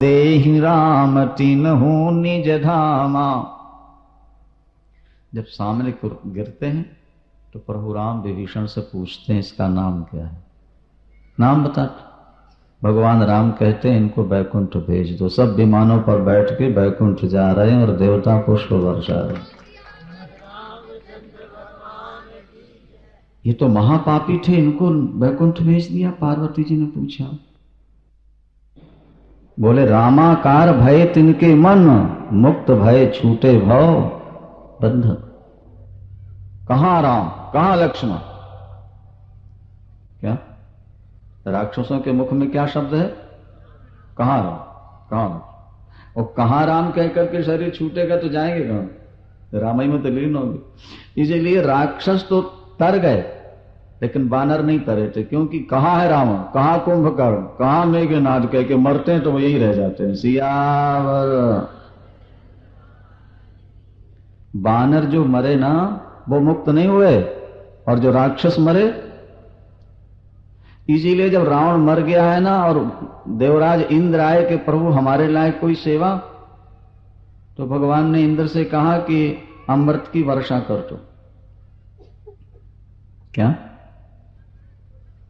देहि राम तिन्हु निज धामा। जब सामने गिरते हैं तो प्रभु राम विभीषण से पूछते हैं इसका नाम क्या है, नाम बता। भगवान राम कहते हैं इनको बैकुंठ भेज दो। सब विमानों पर बैठ के बैकुंठ जा रहे हैं और देवता पुष्प वर्षा रहे। ये तो महापापी थे, इनको बैकुंठ भेज दिया। पार्वती जी ने पूछा, बोले रामाकार भय तिनके मन, मुक्त भय छूटे भव बंधन। कहां राम कहां लक्ष्मण? क्या राक्षसों के मुख में क्या शब्द है? कहां राम कहां लक्ष्मण। और कहां राम कह करके शरीर छूटेगा तो जाएंगे कहां? रामाई में तो लीन होंगे। इसीलिए राक्षस तो तर गए लेकिन बानर नहीं तरे थे, क्योंकि कहां है रावण, कहां कुंभकर्ण, कहां मेघनाद कह के मरते हैं तो वो यही रह जाते हैं। सियावर। बानर जो मरे ना वो मुक्त नहीं हुए, और जो राक्षस मरे। इसीलिए जब रावण मर गया है ना और देवराज इंद्र आए कि प्रभु हमारे लायक कोई सेवा, तो भगवान ने इंद्र से कहा कि अमृत की वर्षा कर दो। क्या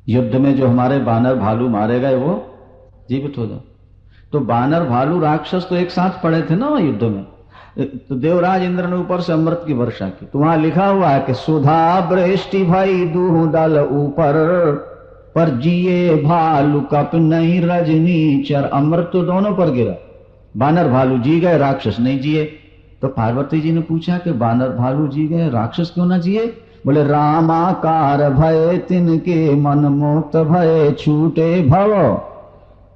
युद्ध में जो हमारे बानर भालू मारे गए वो जीवित हो जाए? तो बानर भालू राक्षस तो एक साथ पड़े थे ना युद्ध में। तो देवराज इंद्र ने ऊपर से अमृत की वर्षा की। तो वहां लिखा हुआ है कि सुधा वृष्टि भई दूह दल ऊपर, पर जिए भालू कप नहीं रजनी चर। अमृत तो दोनों पर गिरा, बानर भालू जी गए, राक्षस नहीं जिए। तो पार्वती जी ने पूछा कि बानर भालू जी गए, राक्षस क्यों ना जिए? बोले रामाकार भय तिनके मन, मुक्त भय छूटे भव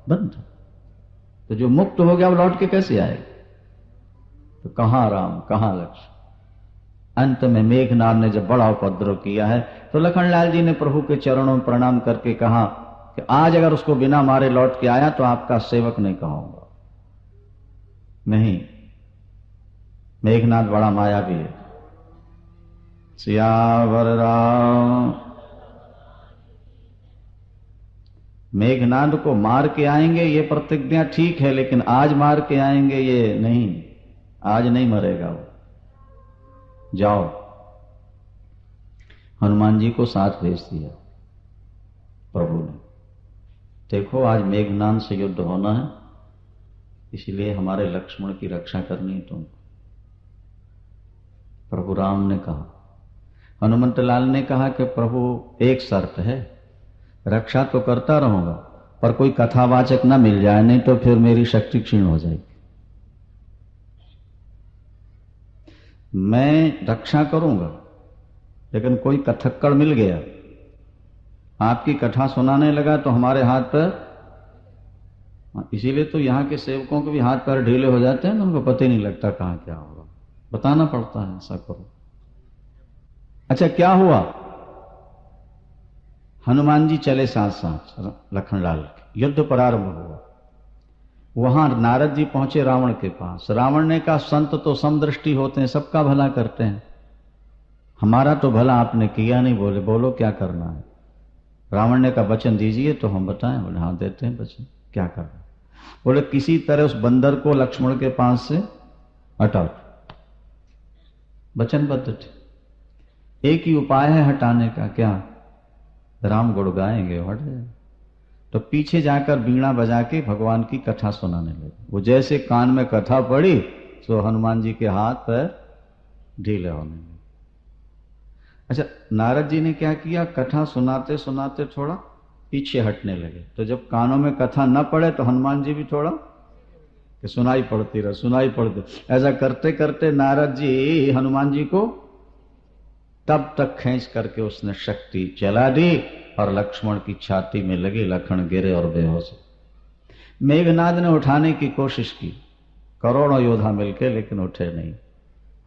बंध। तो जो मुक्त हो गया वो लौट के कैसे आएगा? तो कहां राम कहां लक्ष्मण। अंत में मेघनाद ने जब बड़ा उपद्रव किया है तो लखनलाल जी ने प्रभु के चरणों में प्रणाम करके कहा कि आज अगर उसको बिना मारे लौट के आया तो आपका सेवक नहीं कहूंगा। नहीं, मेघनाद बड़ा मायावी है। सियावर राम। मेघनाद को मार के आएंगे ये प्रतिज्ञा ठीक है, लेकिन आज मार के आएंगे ये नहीं, आज नहीं मरेगा वो। जाओ। हनुमान जी को साथ भेज दिया प्रभु ने। देखो आज मेघनाद से युद्ध होना है, इसलिए हमारे लक्ष्मण की रक्षा करनी है तुमको। प्रभु राम ने कहा। हनुमंत लाल ने कहा कि प्रभु एक शर्त है, रक्षा तो करता रहूंगा पर कोई कथावाचक ना मिल जाए, नहीं तो फिर मेरी शक्ति क्षीण हो जाएगी। मैं रक्षा करूंगा लेकिन कोई कथक्कड़ मिल गया, आपकी कथा सुनाने लगा तो हमारे हाथ पैर, इसीलिए तो यहाँ के सेवकों के भी हाथ पैर ढीले हो जाते हैं, उनको पता ही नहीं लगता कहाँ क्या होगा, बताना पड़ता है ऐसा करो। अच्छा क्या हुआ? हनुमान जी चले साथ साथ लखनलाल के, युद्ध प्रारंभ हुआ। वहां नारद जी पहुंचे रावण के पास। रावण ने कहा संत तो समदृष्टि होते हैं, सबका भला करते हैं, हमारा तो भला आपने किया नहीं। बोले बोलो क्या करना है? रावण ने कहा वचन दीजिए तो हम बताएं। बोले हाँ देते हैं वचन, क्या करना? बोले किसी तरह उस बंदर को लक्ष्मण के पास से हटाओ। वचनबद्ध थे। एक ही उपाय है हटाने का। क्या? राम गुण गाएंगे हट जाए। तो पीछे जाकर बीणा बजा के भगवान की कथा सुनाने लगे। वो जैसे कान में कथा पड़ी तो हनुमान जी के हाथ पैर ढीले होने लगे। अच्छा नारद जी ने क्या किया? कथा सुनाते सुनाते थोड़ा पीछे हटने लगे। तो जब कानों में कथा न पड़े तो हनुमान जी भी थोड़ा कि सुनाई पड़ती रहे, सुनाई पड़ती। ऐसा करते करते नारद जी हनुमान जी को तब तक खींच करके उसने शक्ति चला दी और लक्ष्मण की छाती में लगी। लखन गिरे और बेहोश। मेघनाद ने उठाने की कोशिश की, करोड़ों योद्धा मिलके, लेकिन उठे नहीं।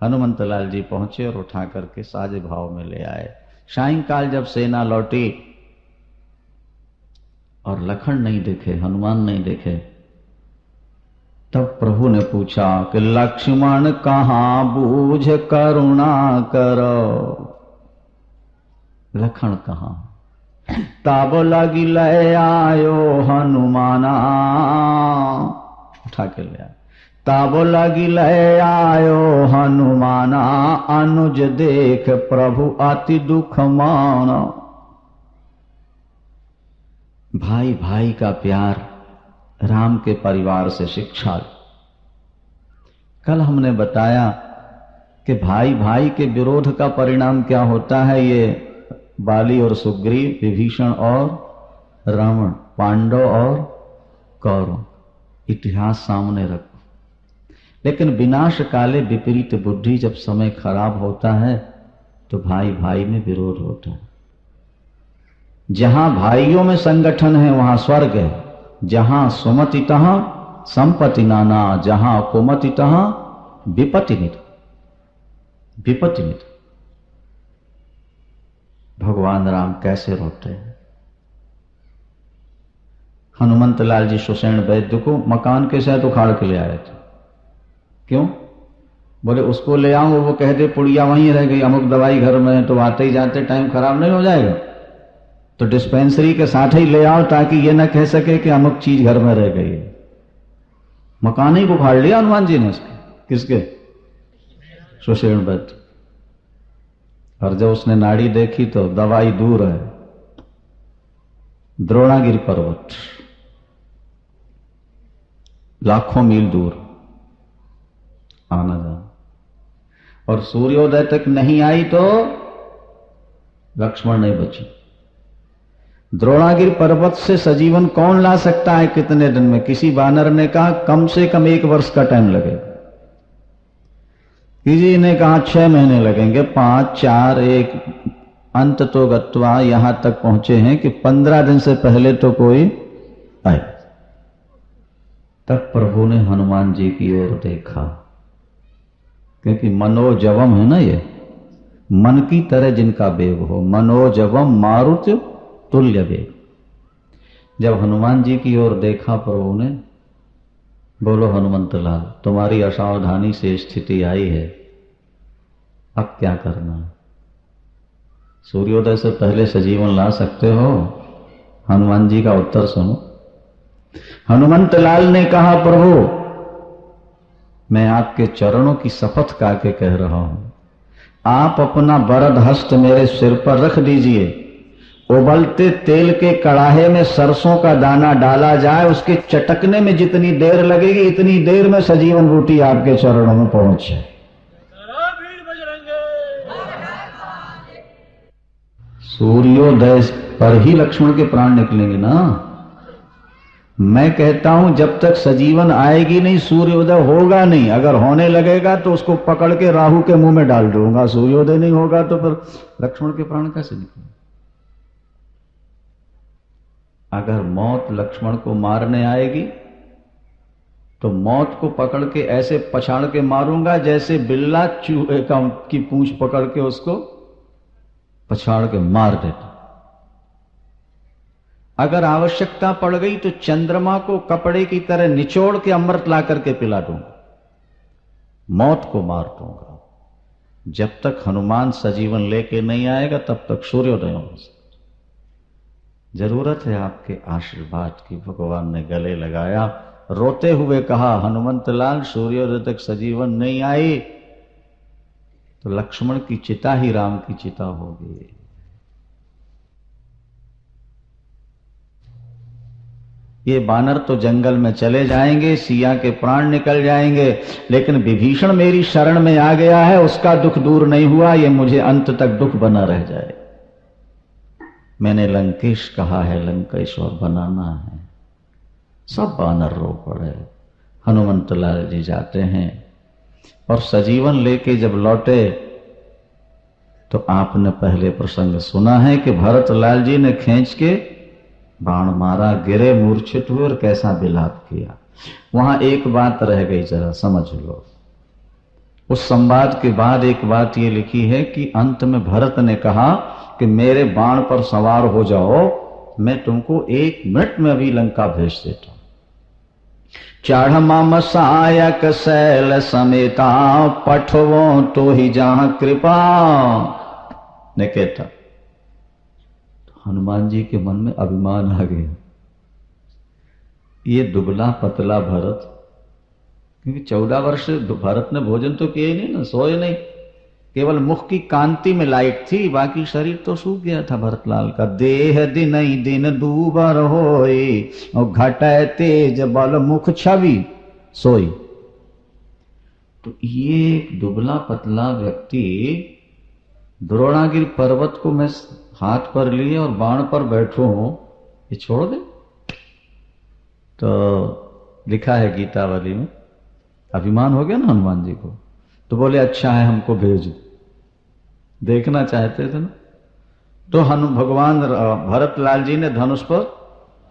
हनुमंत लाल जी पहुंचे और उठा करके साजे भाव में ले आए। सायंकाल जब सेना लौटी और लखन नहीं दिखे, हनुमान नहीं दिखे, तब प्रभु ने पूछा कि लक्ष्मण कहां बूझ करुणा करो। लखन कहां? तब लगी लय आयो हनुमाना, उठा के ले आए। तब लगी ले आयो हनुमाना, अनुज देख प्रभु अति दुख माना। भाई भाई का प्यार, राम के परिवार से शिक्षा। कल हमने बताया कि भाई भाई के विरोध का परिणाम क्या होता है। ये बाली और सुग्रीव, विभीषण और रावण, पांडव और कौरव, इतिहास सामने रखो। लेकिन विनाश काले विपरीत बुद्धि, जब समय खराब होता है तो भाई भाई में विरोध होता है। जहां भाइयों में संगठन है वहां स्वर्ग है। जहां सुमति तहां संपत्ति नाना, जहां कुमति तहां विपत्ति निध, विपत्ति निध। भगवान राम कैसे रोते हैं। हनुमंत लाल जी सुषेण वैद्य को मकान के साथ उखाड़ के ले आए थे। क्यों? बोले उसको ले आऊं, वो कह दे पुड़िया वहीं रह गई, अमुक दवाई घर में है, तो आते ही जाते टाइम खराब नहीं हो जाएगा। तो डिस्पेंसरी के साथ ही ले आओ ताकि ये ना कह सके कि अमुक चीज घर में रह गई है। मकान ही उखाड़ लिया हनुमान जी ने उसके। किसके? सुषेण वैद्य। और जब उसने नाड़ी देखी तो दवाई दूर है, द्रोणागिरि पर्वत, लाखों मील दूर आना जाना। और सूर्योदय तक नहीं आई तो लक्ष्मण नहीं बची। द्रोणागिरि पर्वत से सजीवन कौन ला सकता है कितने दिन में? किसी वानर ने कहा कम से कम 1 वर्ष का टाइम लगेगा, किसी ने कहा 6 महीने लगेंगे, 5, 4, 1, अंत तो गत्वा यहां तक पहुंचे हैं कि 15 दिन से पहले तो कोई आए। तब प्रभु ने हनुमान जी की ओर देखा, क्योंकि मनोजवम है ना, ये मन की तरह जिनका वेग हो, मनोजवम मारुत तुल्य वेग। जब हनुमान जी की ओर देखा प्रभु ने, बोलो हनुमंत लाल, तुम्हारी असावधानी से स्थिति आई है, अब क्या करना है? सूर्योदय से पहले सजीवन ला सकते हो? हनुमान जी का उत्तर सुनो। हनुमंत लाल ने कहा प्रभु मैं आपके चरणों की शपथ खा के कह रहा हूं, आप अपना वरद हस्त मेरे सिर पर रख दीजिए। उबलते तेल के कड़ाहे में सरसों का दाना डाला जाए, उसके चटकने में जितनी देर लगेगी इतनी देर में सजीवन बूटी आपके चरणों में पहुंच जाए। सूर्योदय पर ही लक्ष्मण के प्राण निकलेंगे ना। मैं कहता हूं जब तक सजीवन आएगी नहीं सूर्योदय होगा नहीं। अगर होने लगेगा तो उसको पकड़ के राहु के मुंह में डाल दूंगा। सूर्योदय नहीं होगा तो फिर लक्ष्मण के प्राण कैसे निकलेंगे? अगर मौत लक्ष्मण को मारने आएगी तो मौत को पकड़ के ऐसे पछाड़ के मारूंगा जैसे बिल्ला चूहे की पूंछ पकड़ के उसको पछाड़ के मार देता। अगर आवश्यकता पड़ गई तो चंद्रमा को कपड़े की तरह निचोड़ के अमृत ला करके पिला दूंगा, मौत को मार दूंगा। जब तक हनुमान सजीवन लेके नहीं आएगा तब तक सूर्योदय हो सकता। जरूरत है आपके आशीर्वाद की। भगवान ने गले लगाया, रोते हुए कहा हनुमंत लाल सूर्योदय तक सजीवन नहीं आई तो लक्ष्मण की चिता ही राम की चिता होगी। ये बानर तो जंगल में चले जाएंगे, सिया के प्राण निकल जाएंगे, लेकिन विभीषण मेरी शरण में आ गया है, उसका दुख दूर नहीं हुआ, ये मुझे अंत तक दुख बना रह जाए। मैंने लंकेश कहा है, लंकेश्वर बनाना है। सब बानर रो पड़े। हनुमंत लाल जी जाते हैं और सजीवन लेके जब लौटे तो आपने पहले प्रसंग सुना है कि भरत लाल जी ने खींच के बाण मारा, गिरे मूर्छित हुए और कैसा विलाप किया। वहां एक बात रह गई, जरा समझ लो। उस संवाद के बाद एक बात ये लिखी है कि अंत में भरत ने कहा कि मेरे बाण पर सवार हो जाओ, मैं तुमको 1 मिनट में अभी लंका भेज देता हूं। चाढ़ माम सहायक शैल समेता, पठवो तो ही जहां कृपा ने कहता। हनुमान जी के मन में अभिमान आ गया। ये दुबला पतला भरत क्योंकि 14 वर्ष भरत ने भोजन तो किए नहीं ना, सोए नहीं, केवल मुख की कांति में लाइट थी, बाकी शरीर तो सूख गया था भरतलाल का। देह दिन ही दिन दूबर होए और घटे तेज बल मुख छवि सोई। तो ये दुबला पतला व्यक्ति द्रोणागिरि पर्वत को मैं हाथ पर लिए और बाण पर बैठो हूं, ये छोड़ दे? तो लिखा है गीतावली में, अभिमान हो गया ना हनुमान जी को, तो बोले अच्छा है हमको भेज, देखना चाहते थे ना। तो भगवान भरतलाल जी ने धनुष पर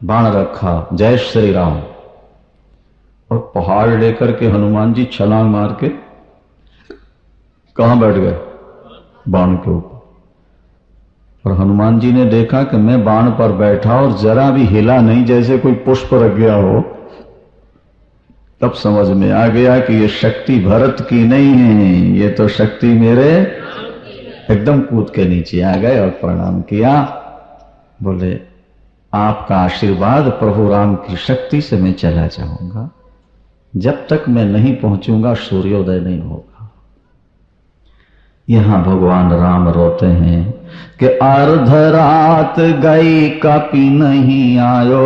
बाण रखा, जय श्री राम, और पहाड़ लेकर के हनुमान जी छलांग मार के कहां बैठ गए? बाण के ऊपर। और हनुमान जी ने देखा कि मैं बाण पर बैठा और जरा भी हिला नहीं, जैसे कोई पुष्प रख गया हो। तब समझ में आ गया कि ये शक्ति भरत की नहीं है, ये तो शक्ति मेरे। एकदम कूद के नीचे आ गए और प्रणाम किया, बोले आपका आशीर्वाद प्रभु राम की शक्ति से मैं चला जाऊंगा, जब तक मैं नहीं पहुंचूंगा सूर्योदय नहीं होगा। यहां भगवान राम रोते हैं कि अर्ध रात गई कपि नहीं आयो,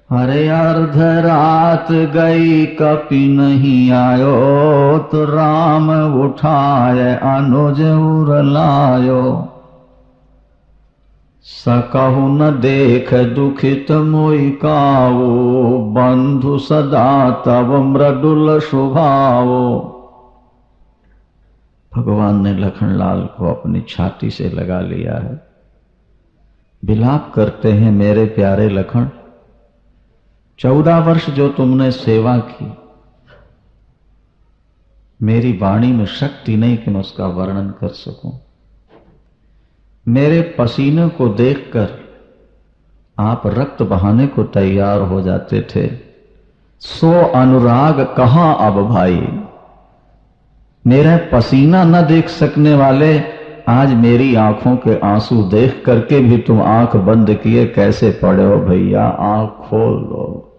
अरे अर्ध रात गई कपि नहीं आयो, तो राम उठाए अनुज उर लायो। सकहु न देख दुखित मोहि कावो, बंधु सदा तब मृदुल स्वभावो। भगवान ने लखनलाल को अपनी छाती से लगा लिया है, विलाप करते हैं, मेरे प्यारे लखन, 14 वर्ष जो तुमने सेवा की, मेरी वाणी में शक्ति नहीं कि मैं उसका वर्णन कर सकूं। मेरे पसीने को देखकर आप रक्त बहाने को तैयार हो जाते थे, सो अनुराग कहां अब भाई। मेरा पसीना न देख सकने वाले आज मेरी आंखों के आंसू देख करके भी तुम आंख बंद किए कैसे पड़े हो भैया, आंख खोल लो।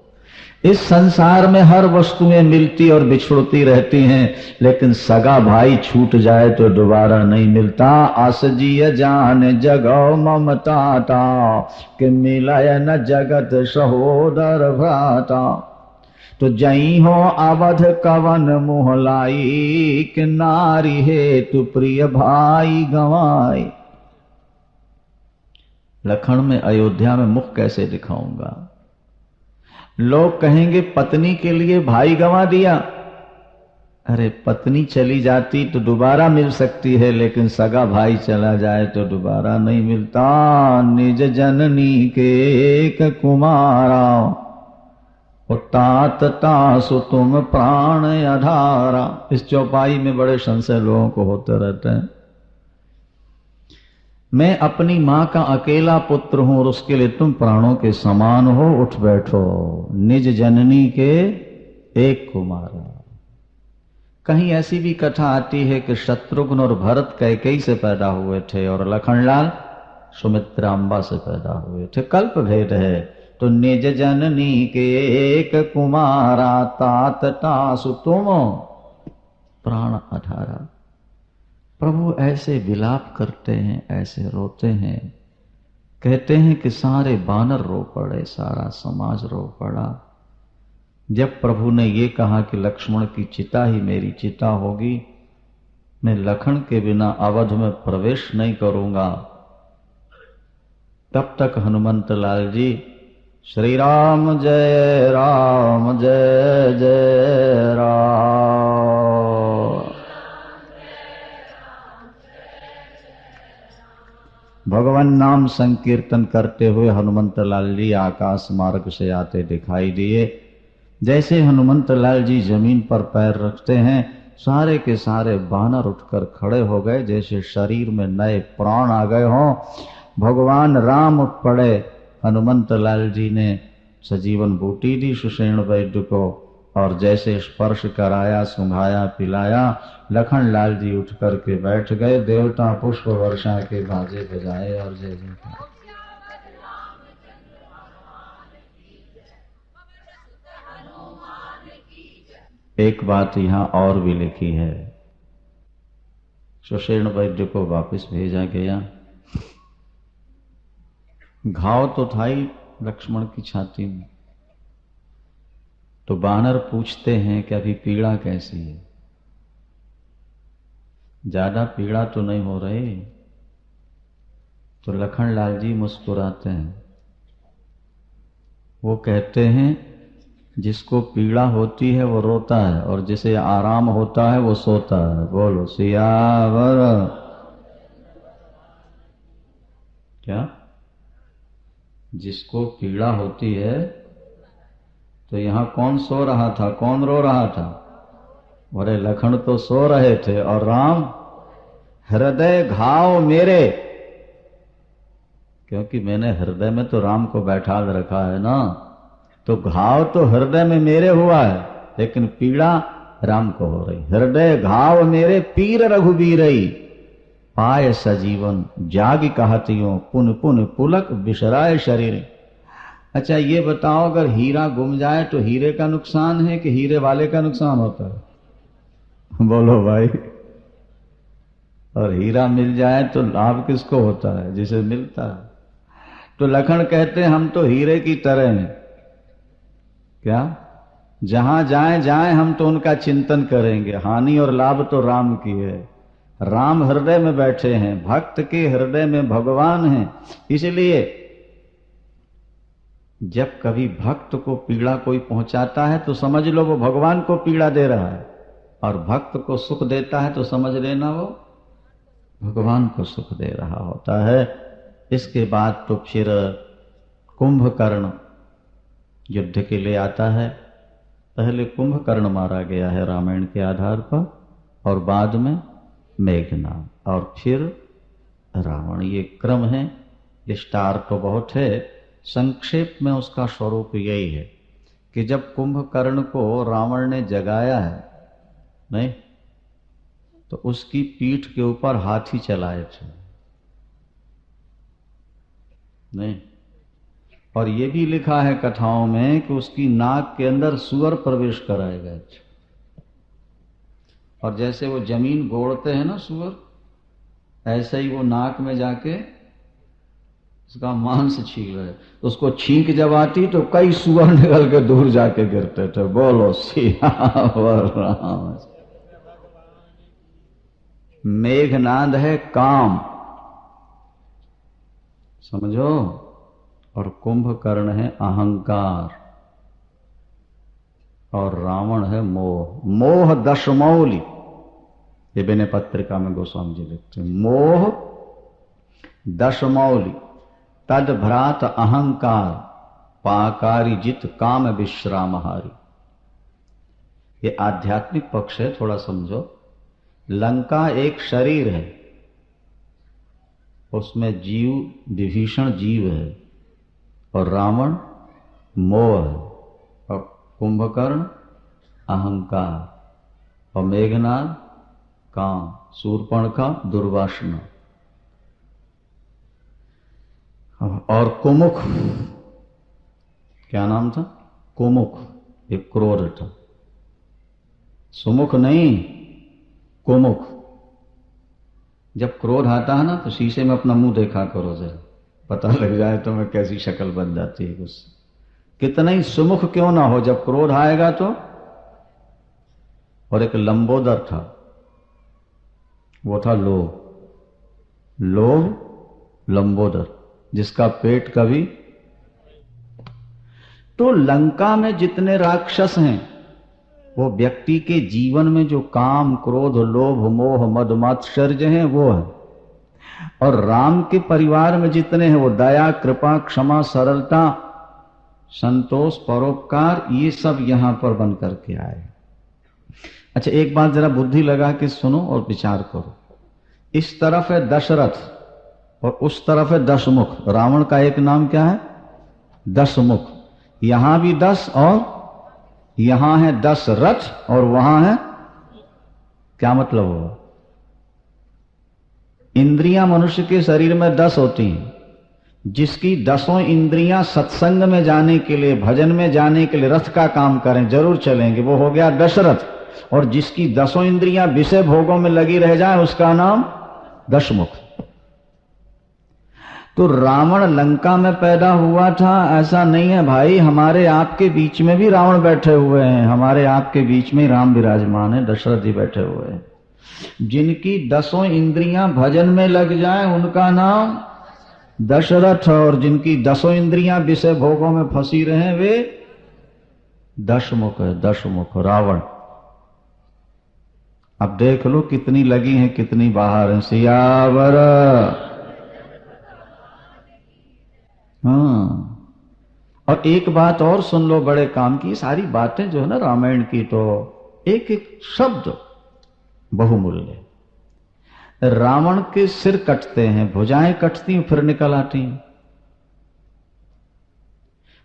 इस संसार में हर वस्तुएं मिलती और बिछुड़ती रहती हैं, लेकिन सगा भाई छूट जाए तो दोबारा नहीं मिलता। असजीय जान जगौ ममता ता, कि मिलय न जगत सहोदर भ्राता। तो जई हो अवध कवन मोहलाई, कि नारी हेतु प्रिय भाई गंवाई। लखन में अयोध्या में मुख कैसे दिखाऊंगा? लोग कहेंगे पत्नी के लिए भाई गंवा दिया। अरे पत्नी चली जाती तो दोबारा मिल सकती है, लेकिन सगा भाई चला जाए तो दोबारा नहीं मिलता। निज जननी के एक कुमारा, तात तासु तुम प्राण अधारा। इस चौपाई में बड़े संशय लोगों को होते रहते हैं। मैं अपनी मां का अकेला पुत्र हूं और उसके लिए तुम प्राणों के समान हो, उठ बैठो। निज जननी के एक कुमारा। कहीं ऐसी भी कथा आती है कि शत्रुघ्न और भरत कैकेयी से पैदा हुए थे और लखनलाल सुमित्रांबा से पैदा हुए थे, कल्प भेद है। तो निज जननी के एक कुमारा, तात तासु तुम प्राण अधारा। प्रभु ऐसे विलाप करते हैं, ऐसे रोते हैं, कहते हैं कि सारे बानर रो पड़े, सारा समाज रो पड़ा। जब प्रभु ने ये कहा कि लक्ष्मण की चिता ही मेरी चिता होगी, मैं लखन के बिना अवध में प्रवेश नहीं करूंगा, तब तक हनुमंत लाल जी श्री राम जय जय राम। भगवान नाम संकीर्तन करते हुए हनुमंत लाल जी आकाश मार्ग से आते दिखाई दिए। जैसे हनुमंत लाल जी जमीन पर पैर रखते हैं, सारे के सारे बानर उठकर खड़े हो गए, जैसे शरीर में नए प्राण आ गए हों। भगवान राम उठ पड़े। हनुमंत लाल जी ने सजीवन बूटी दी सुषेण वैद्य को, और जैसे स्पर्श कराया, सुंघाया, पिलाया, लखन लाल जी उठ करके बैठ गए। देवता पुष्प वर्षा के बाजे बजाए और जय जय। एक बात यहां और भी लिखी है। सुषेण वैद्य को वापस भेजा गया। घाव तो था ही लक्ष्मण की छाती में। तो बानर पूछते हैं कि अभी पीड़ा कैसी है? ज्यादा पीड़ा तो नहीं हो रही? तो लखनलाल जी मुस्कुराते हैं। वो कहते हैं जिसको पीड़ा होती है वो रोता है और जिसे आराम होता है वो सोता है। बोलो सियावर। क्या? जिसको पीड़ा होती है, तो यहां कौन सो रहा था, कौन रो रहा था? अरे लखन तो सो रहे थे और राम हृदय घाव मेरे, क्योंकि मैंने हृदय में तो राम को बैठा रखा है ना, तो घाव तो हृदय में मेरे हुआ है, लेकिन पीड़ा राम को हो रही। हृदय घाव मेरे पीर रघुबीरई, पाय सजीवन जाग कहतियों, पुन पुन पुलक बिसराय शरीर। अच्छा ये बताओ, अगर हीरा गुम जाए तो हीरे का नुकसान है कि हीरे वाले का नुकसान होता है? बोलो भाई। और हीरा मिल जाए तो लाभ किसको होता है? जिसे मिलता है। तो लखन कहते हैं हम तो हीरे की तरह हैं। क्या? जहां जाएं जाएं हम तो उनका चिंतन करेंगे। हानि और लाभ तो राम की है। राम हृदय में बैठे हैं, भक्त के हृदय में भगवान हैं। इसलिए जब कभी भक्त को पीड़ा कोई पहुंचाता है तो समझ लो वो भगवान को पीड़ा दे रहा है, और भक्त को सुख देता है तो समझ लेना वो भगवान को सुख दे रहा होता है। इसके बाद तो फिर कुंभकर्ण युद्ध के लिए आता है। पहले कुंभकर्ण मारा गया है रामायण के आधार पर, और बाद में मेघनाद, और फिर रावण। ये क्रम है। विस्तार तो बहुत है, संक्षेप में उसका स्वरूप यही है कि जब कुंभकर्ण को रावण ने जगाया है, नहीं तो उसकी पीठ के ऊपर हाथी चलाए थे, नहीं। और ये भी लिखा है कथाओं में कि उसकी नाक के अंदर सुअर प्रवेश कराए गए थे। और जैसे वो जमीन गोड़ते हैं ना सुअर, ऐसे ही वो नाक में जाके उसका मांस छील रहे। उसको छींक जब आती तो कई सुअर निकल के दूर जाके गिरते थे। बोलो सियावर राम। मेघनाद है काम, समझो, और कुंभकर्ण है अहंकार, और रावण है मोह। मोह दशमौली, ये विनय पत्रिका में गोस्वामी जी लिखते हैं। मोह दशमौली तद भ्रात अहंकार, पाकारी जित काम विश्रामहारी। ये आध्यात्मिक पक्ष है, थोड़ा समझो। लंका एक शरीर है, उसमें जीव विभीषण जीव है, और रावण मोह है, और कुंभकर्ण अहंकार, और मेघनाद काम, शूर्पणखा दुर्वासना, और कुमुख, क्या नाम था? कुमुख, ये क्रोध था। सुमुख नहीं, कुमुख। जब क्रोध आता है ना तो शीशे में अपना मुंह देखा करो, जरा पता लग जाए तो मैं कैसी शक्ल बन जाती है गुस्से। कितना ही सुमुख क्यों ना हो, जब क्रोध आएगा तो। और एक लंबोदर था, वो था लोभ। लोभ लंबोदर, जिसका पेट कभी। तो लंका में जितने राक्षस हैं वो व्यक्ति के जीवन में जो काम क्रोध लोभ मोह मद मात्सर्य हैं वो है। और राम के परिवार में जितने हैं वो दया कृपा क्षमा सरलता संतोष परोपकार, ये सब यहां पर बन करके आए। अच्छा एक बात जरा बुद्धि लगा के सुनो और विचार करो। इस तरफ है दशरथ और उस तरफ है दशमुख। रावण का एक नाम क्या है? दशमुख। यहां भी 10 और यहां है 10 रथ और वहां है, क्या मतलब होगा? इंद्रियां मनुष्य के शरीर में 10 होती हैं, जिसकी 10 इंद्रियां सत्संग में जाने के लिए, भजन में जाने के लिए रथ का काम करें, जरूर चलेंगे, वो हो गया दशरथ। और जिसकी 10 इंद्रियां विषय भोगों में लगी रह जाए, उसका नाम दशमुख। तो रावण लंका में पैदा हुआ था ऐसा नहीं है भाई, हमारे आपके बीच में भी रावण बैठे हुए हैं, हमारे आपके बीच में राम विराजमान है, दशरथ जी बैठे हुए हैं। जिनकी 10 इंद्रियां भजन में लग जाए उनका नाम दशरथ, और जिनकी 10 इंद्रियां विषय भोगों में फंसी रहे वे दशमुख है, दशमुख रावण। अब देख लो कितनी लगी हैं, कितनी बाहर हैं। सियावर। हाँ, और एक बात और सुन लो बड़े काम की, सारी बातें जो है ना रामायण की, तो एक एक शब्द बहुमूल्य। रावण के सिर कटते हैं, भुजाएं कटती फिर निकल आती हैं।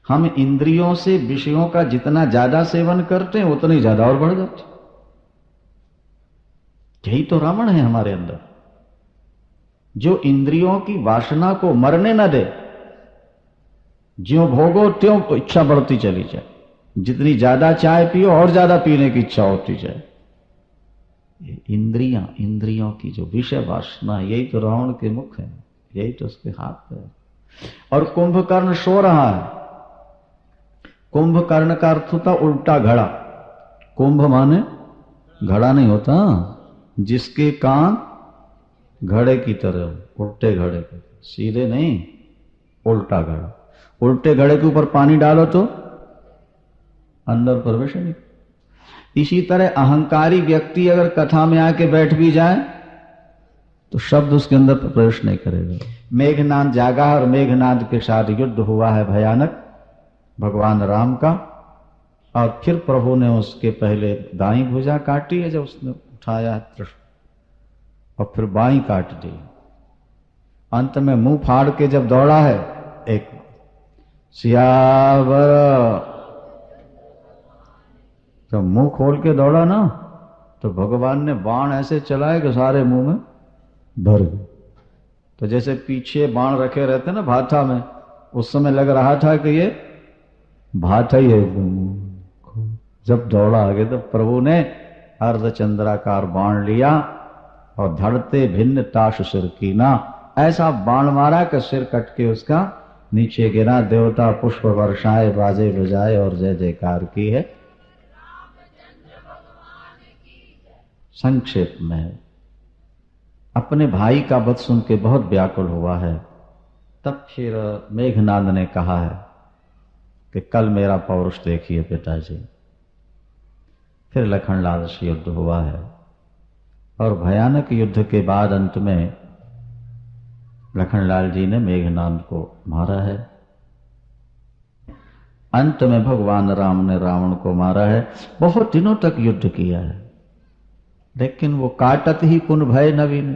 हम इंद्रियों से विषयों का जितना ज्यादा सेवन करते हैं उतनी ज्यादा और बढ़ जाती। यही तो रावण है हमारे अंदर, जो इंद्रियों की वासना को मरने न दे, ज्यों भोगो त्यों इच्छा बढ़ती चली जाए, जितनी ज्यादा चाय पियो और ज्यादा पीने की इच्छा होती जाए। इंद्रियों की जो विषय वासना, यही तो रावण के मुख है, यही तो उसके हाथ है। और कुंभकर्ण सो रहा है। कुंभकर्ण का अर्थ होता उल्टा घड़ा। कुंभ माने घड़ा नहीं होता, जिसके कान घड़े की तरह, उल्टे घड़े के, सीधे नहीं, उल्टा घड़ा। उल्टे घड़े के ऊपर पानी डालो तो अंदर प्रवेश नहीं। इसी तरह अहंकारी व्यक्ति अगर कथा में आके बैठ भी जाए तो शब्द उसके अंदर प्रवेश नहीं करेगा। मेघनाद जागा और मेघनाद के साथ युद्ध हुआ है भयानक भगवान राम का, और फिर प्रभु ने उसके पहले दाई भुजा काटी है जब उसने उठाया त्रिशूल, और फिर बाई काट दी। अंत में मुंह फाड़ के जब दौड़ा है, एक सियावर, जब मुंह खोल के दौड़ा ना तो भगवान ने बाण ऐसे चलाए कि सारे मुंह में भर गए। तो जैसे पीछे बाण रखे रहते ना भाथा में, उस समय लग रहा था कि ये भाथा ही है। जब दौड़ा आगे तो प्रभु ने अर्धचंद्राकार बाण लिया और धड़ते भिन्न ताश सिर की ना, ऐसा बाण मारा कि सिर कट के उसका नीचे गिरा। देवता पुष्प वर्षाए, बाजे बजाए और जय जयकार की है। संक्षेप में अपने भाई का वध सुन के बहुत व्याकुल हुआ है। तब फिर मेघनाद ने कहा है कि कल मेरा पौरुष देखिए पिताजी। फिर लखनलाल से युद्ध हुआ है, और भयानक युद्ध के बाद अंत में लखनलाल जी ने मेघनाद को मारा है। अंत में भगवान राम ने रावण को मारा है। बहुत दिनों तक युद्ध किया है, लेकिन वो काटत ही पुन भय नवीन।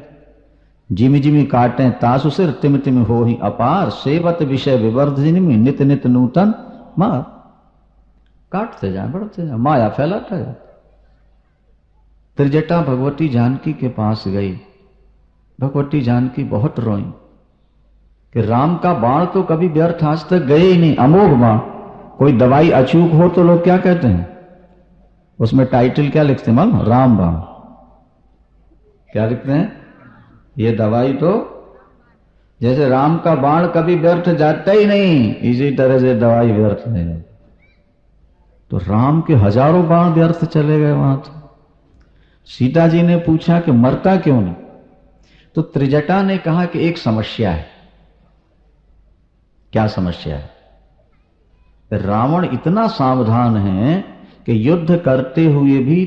जिमि जिमि काटे तासु सिर, तिम तिम हो ही अपार, सेवत विषय विवर्धिनी नित नित नूतन मार। काटते जाए, बढ़ते जाए, माया फैलाता है। त्रिजटा भगवती जानकी के पास गई। भगवती जानकी बहुत रोई कि राम का बाण तो कभी व्यर्थ आज तक गए ही नहीं, अमोघ बाण। कोई दवाई अचूक हो तो लोग क्या कहते हैं, उसमें टाइटल क्या लिखते हैं मालूम, राम बाण। क्या लिखते हैं, ये दवाई तो जैसे राम का बाण कभी व्यर्थ जाता ही नहीं, इसी तरह से दवाई व्यर्थ नहीं। तो राम के हजारों बाण व्यर्थ चले गए वहां। तो सीता जी ने पूछा कि मरता क्यों नहीं, तो त्रिजटा ने कहा कि एक समस्या है। क्या समस्या है? रावण इतना सावधान है कि युद्ध करते हुए भी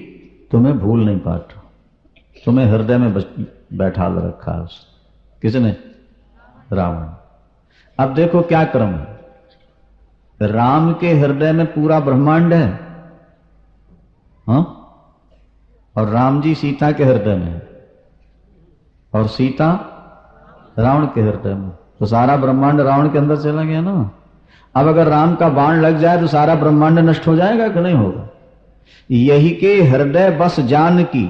तुम्हें भूल नहीं पाता, तुम्हें हृदय में बैठा रखा है। किसने? रावण। अब देखो क्या क्रम है। राम के हृदय में पूरा ब्रह्मांड है, हाँ? और राम जी सीता के हृदय में है, और सीता रावण के हृदय में। तो सारा ब्रह्मांड रावण के अंदर चला गया ना। अब अगर राम का बाण लग जाए तो सारा ब्रह्मांड नष्ट हो जाएगा कि नहीं होगा? यही के हृदय बस जानकी,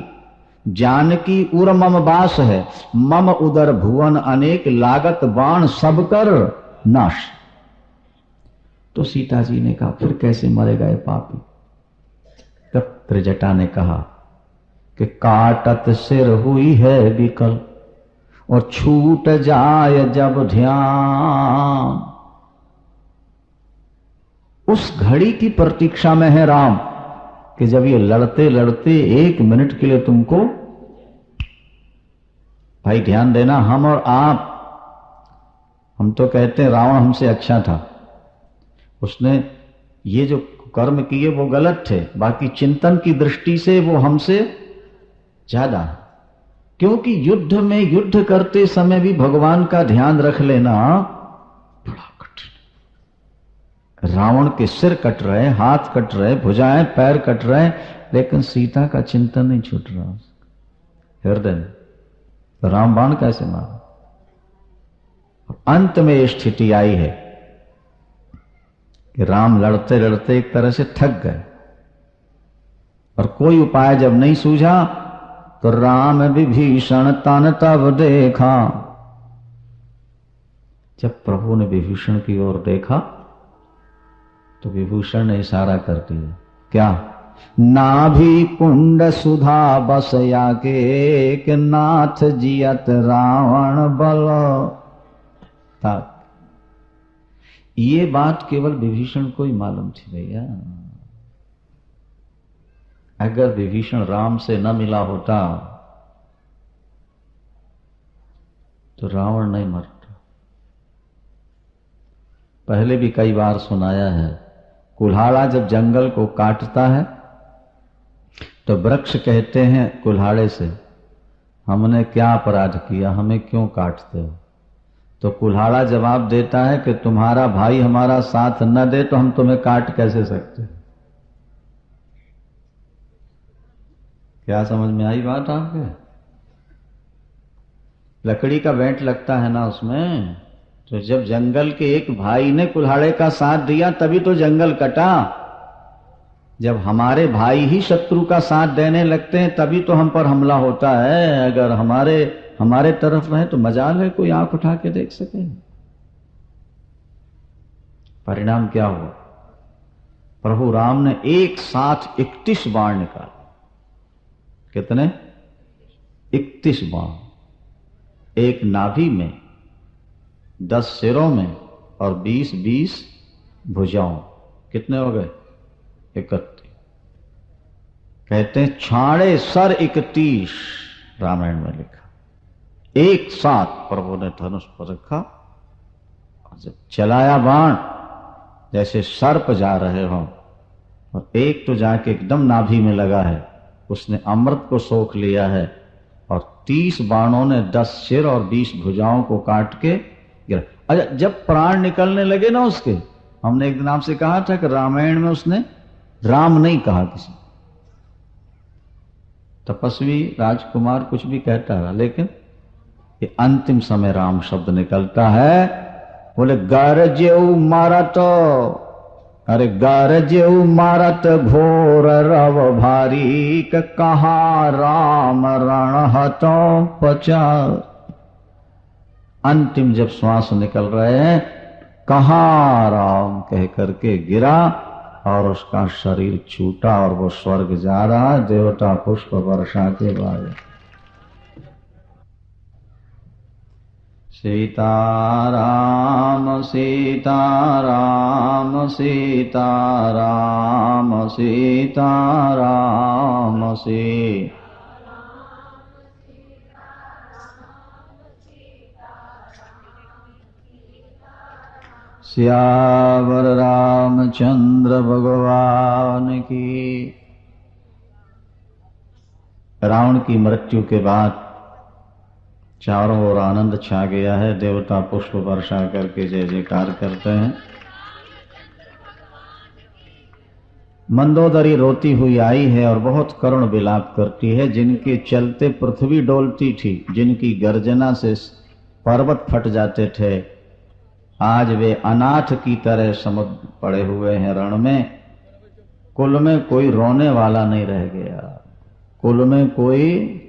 जानकी उर मम बास है, मम उदर भुवन अनेक, लागत बाण सब कर नाश। तो सीता जी ने कहा फिर कैसे मरेगा ये पापी? तब त्रिजटा ने कहा कि काटत सिर हुई है विकल और छूट जाए जब ध्यान। उस घड़ी की प्रतीक्षा में है राम कि जब ये लड़ते लड़ते 1 मिनट के लिए तुमको, भाई ध्यान देना, हम और आप, हम तो कहते हैं रावण हमसे अच्छा था, उसने ये जो कर्म किए वो गलत थे, बाकी चिंतन की दृष्टि से वो हमसे ज्यादा। क्योंकि युद्ध में युद्ध करते समय भी भगवान का ध्यान रख लेना बड़ा कठिन। रावण के सिर कट रहे, हाथ कट रहे, भुजाएं पैर कट रहे, लेकिन सीता का चिंतन नहीं छूट रहा हृदय में। तो राम बाण कैसे मारा? अंत में ये स्थिति आई है कि राम लड़ते लड़ते एक तरह से थक गए और कोई उपाय जब नहीं सूझा तो राम विभीषण तन तब देखा। जब प्रभु ने विभीषण की ओर देखा तो विभूषण ने इशारा कर दिया, क्या? नाभि कुंड सुधा बसया के नाथ जियत रावण बल था। ये बात केवल विभीषण को ही मालूम थी भैया। अगर विभीषण राम से न मिला होता तो रावण नहीं मरता। पहले भी कई बार सुनाया है, कुल्हाड़ा जब जंगल को काटता है तो वृक्ष कहते हैं कुल्हाड़े से, हमने क्या अपराध किया, हमें क्यों काटते हो? तो कुल्हाड़ा जवाब देता है कि तुम्हारा भाई हमारा साथ न दे तो हम तुम्हें काट कैसे सकते? क्या समझ में आई बात आपके? लकड़ी का वेंट लगता है ना उसमें, तो जब जंगल के एक भाई ने कुल्हाड़े का साथ दिया तभी तो जंगल कटा। जब हमारे भाई ही शत्रु का साथ देने लगते हैं तभी तो हम पर हमला होता है। अगर हमारे तरफ रहे तो मजाल है कोई आंख उठा के देख सके। परिणाम क्या हुआ? प्रभु राम ने एक साथ 31 बाण निकाले। कितने? 31 बाण, एक नाभि में, 10 सिरों में और 20-20 भुजाओं। कितने हो गए? 31। कहते हैं छाड़े सर 31, रामायण में लिखा। एक साथ प्रभु ने धनुष पर रखा और जब चलाया बाण जैसे सर्प जा रहे हो, और एक तो जाके एकदम नाभि में लगा है, उसने अमृत को सोख लिया है, और 30 बाणों ने 10 सिर और 20 भुजाओं को काट के गिरा। अच्छा, जब प्राण निकलने लगे ना उसके, हमने एक दिन आपसे कहा था कि रामायण में उसने राम नहीं कहा किसी। तपस्वी राजकुमार कुछ भी कहता रहा, लेकिन ये अंतिम समय राम शब्द निकलता है। बोले गरजेऊ मारत, अरे गरजेऊ मारत घोर रव भारी, कहा राम रण हतो पचार। अंतिम जब श्वास निकल रहे हैं, कहा राम कह करके गिरा और उसका शरीर छूटा और वो स्वर्ग जा रहा। देवता पुष्प वर्षा के बाद सीताराम सीताराम सीताराम सीताराम सीताराम सियावर रामचंद्र भगवान की। रावण की मृत्यु के बाद चारों ओर आनंद छा गया है। देवता पुष्प वर्षा करके जय जयकार करते हैं। मंदोदरी रोती हुई आई है और बहुत करुण विलाप करती है। जिनके चलते पृथ्वी डोलती थी, जिनकी गर्जना से पर्वत फट जाते थे, आज वे अनाथ की तरह समुद्र पड़े हुए हैं रण में। कुल में कोई रोने वाला नहीं रह गया, कुल में कोई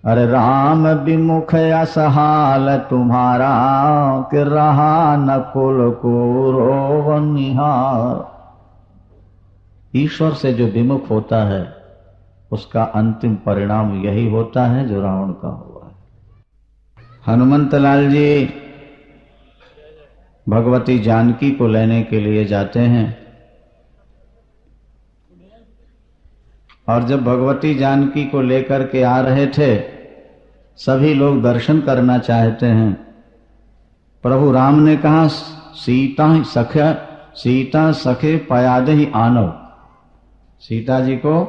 अरे राम विमुख असहाल तुम्हारा, कि रहा नकुल को रोव निहार। ईश्वर से जो विमुख होता है उसका अंतिम परिणाम यही होता है जो रावण का हुआ है। हनुमंत लाल जी भगवती जानकी को लेने के लिए जाते हैं, और जब भगवती जानकी को लेकर के आ रहे थे, सभी लोग दर्शन करना चाहते हैं। प्रभु राम ने कहा सीता सखे पयाद ही आनव, सीता जी को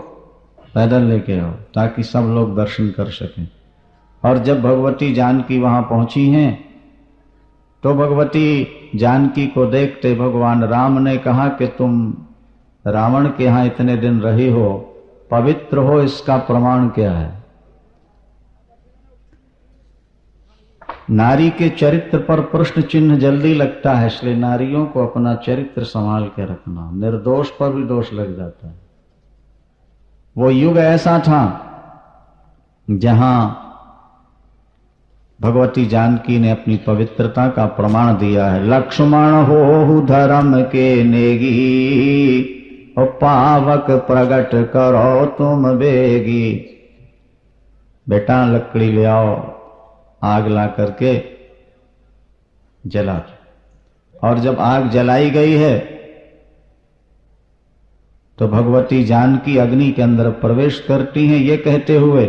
पैदल लेके आओ ताकि सब लोग दर्शन कर सकें। और जब भगवती जानकी वहां पहुंची हैं तो भगवती जानकी को देखते भगवान राम ने कहा कि तुम रावण के यहां इतने दिन रही हो, पवित्र हो, इसका प्रमाण क्या है? नारी के चरित्र पर प्रश्न चिन्ह जल्दी लगता है, इसलिए नारियों को अपना चरित्र संभाल के रखना। निर्दोष पर भी दोष लग जाता है। वो युग ऐसा था जहां भगवती जानकी ने अपनी पवित्रता का प्रमाण दिया है। लक्ष्मण हो धर्म के नेगी, और पावक प्रगट करो तुम बेगी। बेटा लकड़ी ले आओ, आग ला करके जला दो। और जब आग जलाई गई है तो भगवती जानकी अग्नि के अंदर प्रवेश करती हैं, ये कहते हुए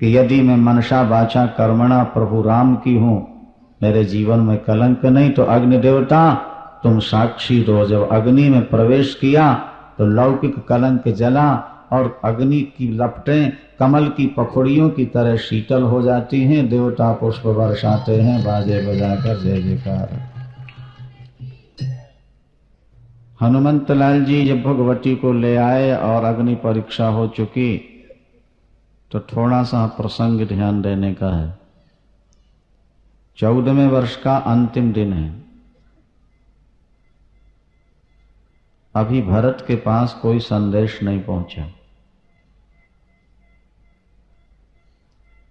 कि यदि मैं मनसा वाचा कर्मणा प्रभु राम की हूं, मेरे जीवन में कलंक नहीं, तो अग्नि देवता तुम साक्षी दो। जब अग्नि में प्रवेश किया तो लौकिक कलंक जला और अग्नि की लपटें कमल की पखुड़ियों की तरह शीतल हो जाती हैं। देवता पुष्प बरसाते हैं, बाजे बजाकर जय जयकार। हनुमंत लाल जी जब भगवती को ले आए और अग्नि परीक्षा हो चुकी तो थोड़ा सा प्रसंग ध्यान देने का है। 14वें वर्ष का अंतिम दिन है। अभी भरत के पास कोई संदेश नहीं पहुंचा।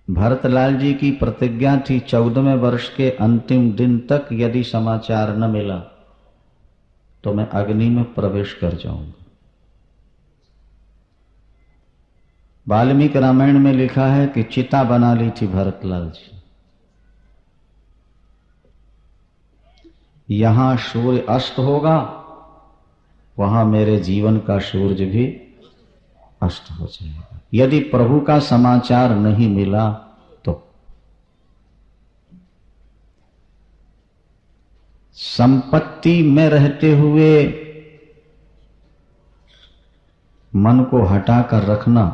भरतलाल जी की प्रतिज्ञा थी 14वें वर्ष के अंतिम दिन तक यदि समाचार न मिला तो मैं अग्नि में प्रवेश कर जाऊंगा। वाल्मीकि रामायण में लिखा है कि चिता बना ली थी भरतलाल जी। यहां सूर्य अस्त होगा, वहां मेरे जीवन का सूरज भी अस्त हो जाएगा। यदि प्रभु का समाचार नहीं मिला तो संपत्ति में रहते हुए मन को हटाकर रखना,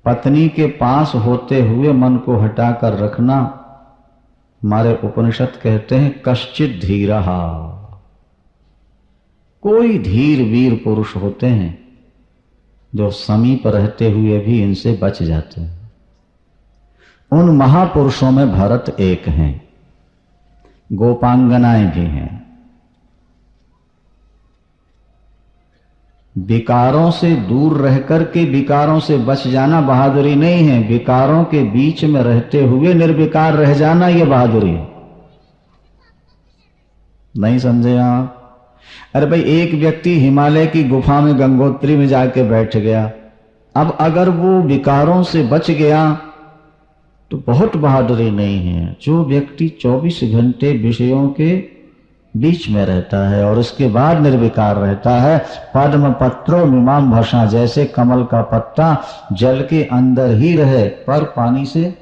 पत्नी के पास होते हुए मन को हटाकर रखना, हमारे उपनिषद कहते हैं कश्चित धीरहा। कोई धीर वीर पुरुष होते हैं जो समीप रहते हुए भी इनसे बच जाते हैं। उन महापुरुषों में भरत एक हैं, गोपांगनाएं भी हैं। विकारों से दूर रहकर के विकारों से बच जाना बहादुरी नहीं है, विकारों के बीच में रहते हुए निर्विकार रह जाना यह बहादुरी है। नहीं समझे आप? अरे भाई, एक व्यक्ति हिमालय की गुफा में गंगोत्री में जाके बैठ गया, अब अगर वो विकारों से बच गया तो बहुत बहादुरी नहीं है। जो व्यक्ति 24 घंटे विषयों के बीच में रहता है और उसके बाद निर्विकार रहता है, पद्म पत्रो मीमांस भषा, जैसे कमल का पत्ता जल के अंदर ही रहे पर पानी से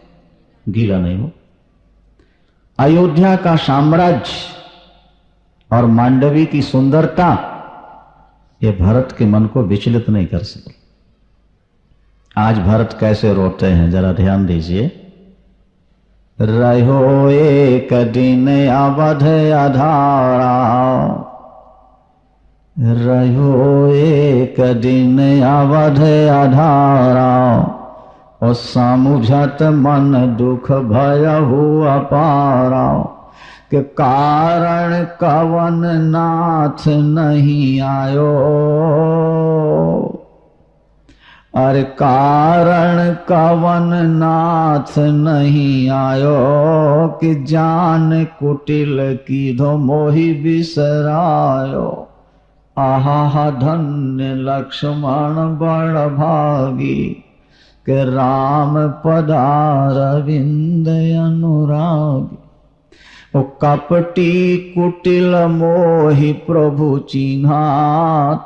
गीला नहीं हो। अयोध्या का साम्राज्य और मांडवी की सुंदरता ये भरत के मन को विचलित नहीं कर सके। आज भरत कैसे रोते हैं जरा ध्यान दीजिए। रहो एक दिन अवध अधारा, रहो एक दिन अवध अधारा, और समुझत मन दुख भयहु अपारा, के कारण कवन नाथ नहीं आयो, अरे कारण कवन नाथ नहीं आयो, कि जान कुटिल कीधो मोहि बिसरायो। आहा धन्य लक्ष्मण बड़ भागी, के राम पदारविंद अनुरागी। ओ कपटी कुटिल मोहि प्रभु चिन्हा,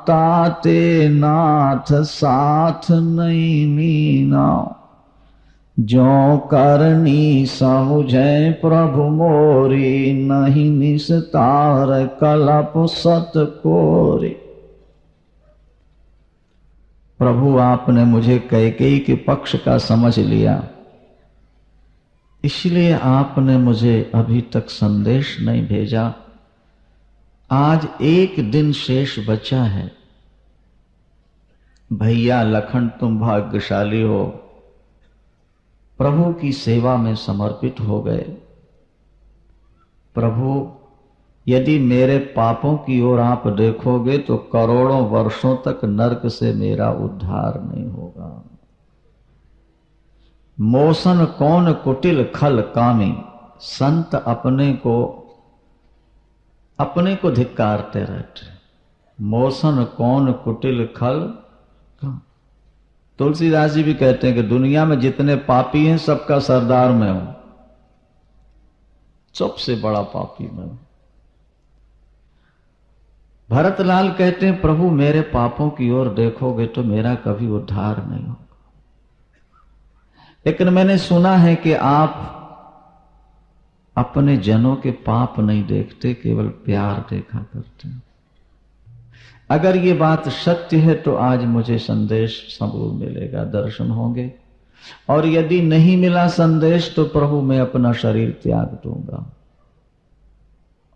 ताते नाथ साथ नहीं मीना। जो करनी समुझे प्रभु मोरी, नहीं निस्तार कलप सत कोरी। प्रभु आपने मुझे कैकेयी के पक्ष का समझ लिया, इसलिए आपने मुझे अभी तक संदेश नहीं भेजा। आज एक दिन शेष बचा है। भैया लखन तुम भाग्यशाली हो, प्रभु की सेवा में समर्पित हो गए। प्रभु यदि मेरे पापों की ओर आप देखोगे तो करोड़ों वर्षों तक नरक से मेरा उद्धार नहीं होगा। मोसन कौन कुटिल खल कामी, संत अपने को धिक्कारते रहते। मोसन कौन कुटिल खल कामी। तुलसीदास जी भी कहते हैं कि दुनिया में जितने पापी हैं सबका सरदार मैं हूं, सबसे बड़ा पापी मैं हूं। भरतलाल कहते हैं प्रभु मेरे पापों की ओर देखोगे तो मेरा कभी उद्धार नहीं होगा। लेकिन मैंने सुना है कि आप अपने जनों के पाप नहीं देखते, केवल प्यार देखा करते हैं। अगर ये बात सत्य है तो आज मुझे संदेश जरूर मिलेगा, दर्शन होंगे। और यदि नहीं मिला संदेश तो प्रभु मैं अपना शरीर त्याग दूंगा।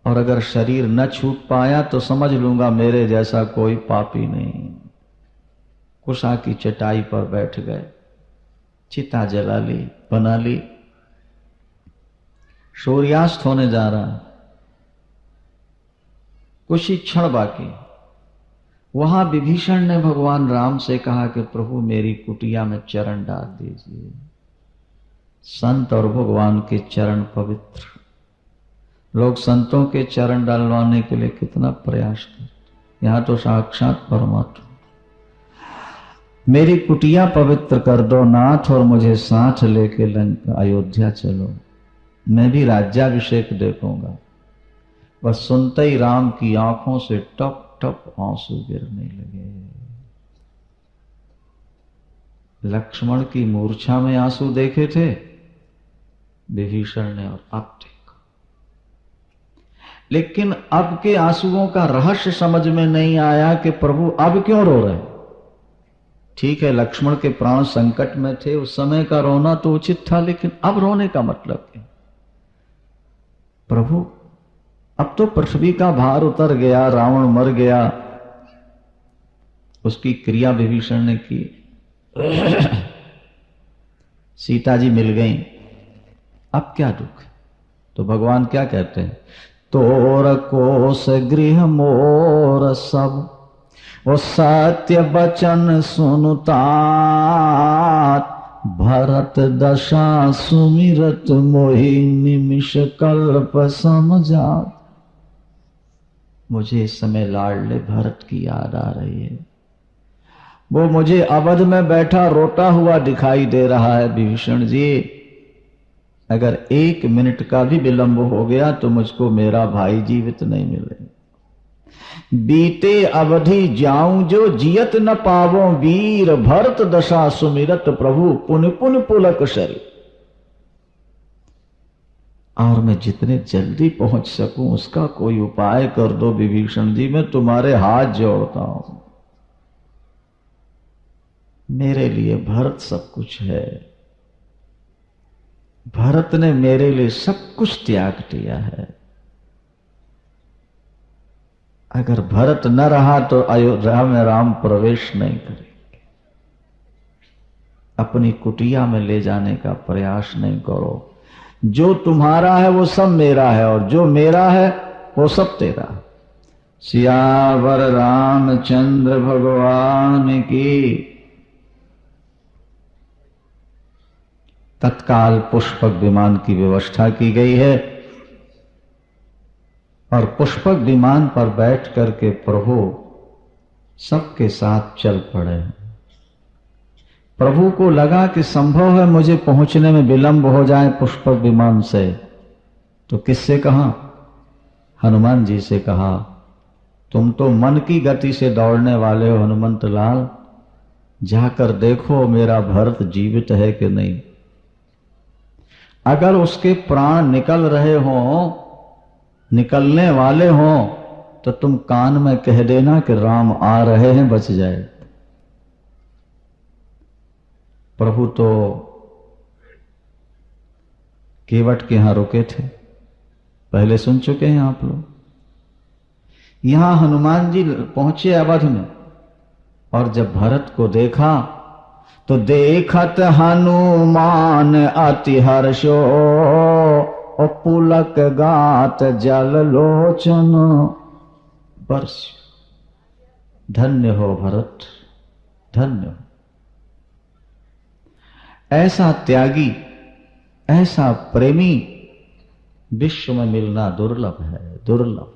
और अगर शरीर न छूट पाया तो समझ लूंगा मेरे जैसा कोई पापी नहीं। कुशा की चटाई पर बैठ गए, चिता जला ली, बना ली। सूर्यास्त होने जा रहा, कुछ ही क्षण बाकी। वहां विभीषण ने भगवान राम से कहा कि प्रभु मेरी कुटिया में चरण डाल दीजिए। संत और भगवान के चरण पवित्र, लोग संतों के चरण डालवाने के लिए कितना प्रयास करते। यहां तो साक्षात परमात्मा। मेरी कुटिया पवित्र कर दो नाथ, और मुझे साथ लेके अयोध्या चलो, मैं भी राज्याभिषेक देखूंगा। बस सुनते ही राम की आंखों से टप टप आंसू गिरने लगे। लक्ष्मण की मूर्छा में आंसू देखे थे विभीषण ने, और अब देखो। लेकिन अब के आंसुओं का रहस्य समझ में नहीं आया कि प्रभु अब क्यों रो रहे। ठीक है, लक्ष्मण के प्राण संकट में थे, उस समय का रोना तो उचित था, लेकिन अब रोने का मतलब क्या। प्रभु अब तो पृथ्वी का भार उतर गया, रावण मर गया, उसकी क्रिया विभीषण ने की, सीता जी मिल गई, अब क्या दुख। तो भगवान क्या कहते हैं, तोर कोस गृह मोर सब, वो सत्य बचन सुनता, भरत दशा सुमिरत मोहि निमिष कल्प समझात। मुझे इस समय लाडले भरत की याद आ रही है। वो मुझे अवध में बैठा रोता हुआ दिखाई दे रहा है। विभीषण जी, अगर 1 मिनट का भी विलंब हो गया तो मुझको मेरा भाई जीवित नहीं मिलेगा। बीते अवधि जाऊं जो जियत न पावो वीर, भरत दशा सुमिरत प्रभु पुन पुन पुलक शरीर। और मैं जितने जल्दी पहुंच सकूं उसका कोई उपाय कर दो विभीषण जी, मैं तुम्हारे हाथ जोड़ता हूं। मेरे लिए भरत सब कुछ है। भरत ने मेरे लिए सब कुछ त्याग दिया है। अगर भरत न रहा तो अयोध्या में राम प्रवेश नहीं करेंगे। अपनी कुटिया में ले जाने का प्रयास नहीं करो। जो तुम्हारा है वो सब मेरा है, और जो मेरा है वो सब तेरा। सियावर रामचंद्र भगवान की तत्काल पुष्पक विमान की व्यवस्था की गई है और पुष्पक विमान पर बैठ करके प्रभु सबके साथ चल पड़े। प्रभु को लगा कि संभव है मुझे पहुंचने में विलंब हो जाए पुष्पक विमान से, तो किससे कहा? हनुमान जी से कहा, तुम तो मन की गति से दौड़ने वाले हो हनुमंत लाल, जाकर देखो मेरा भरत जीवित है कि नहीं। अगर उसके प्राण निकल रहे हो, निकलने वाले हो, तो तुम कान में कह देना कि राम आ रहे हैं, बच जाए। प्रभु तो केवट के यहां रुके थे, पहले सुन चुके हैं आप लोग। यहां हनुमान जी पहुंचे अवध में, और जब भरत को देखा तो देखत हनुमान अति हर्षो, और पुलक गात जल लोचन बरस। धन्य हो भरत, धन्य हो। ऐसा त्यागी, ऐसा प्रेमी विश्व में मिलना दुर्लभ है, दुर्लभ।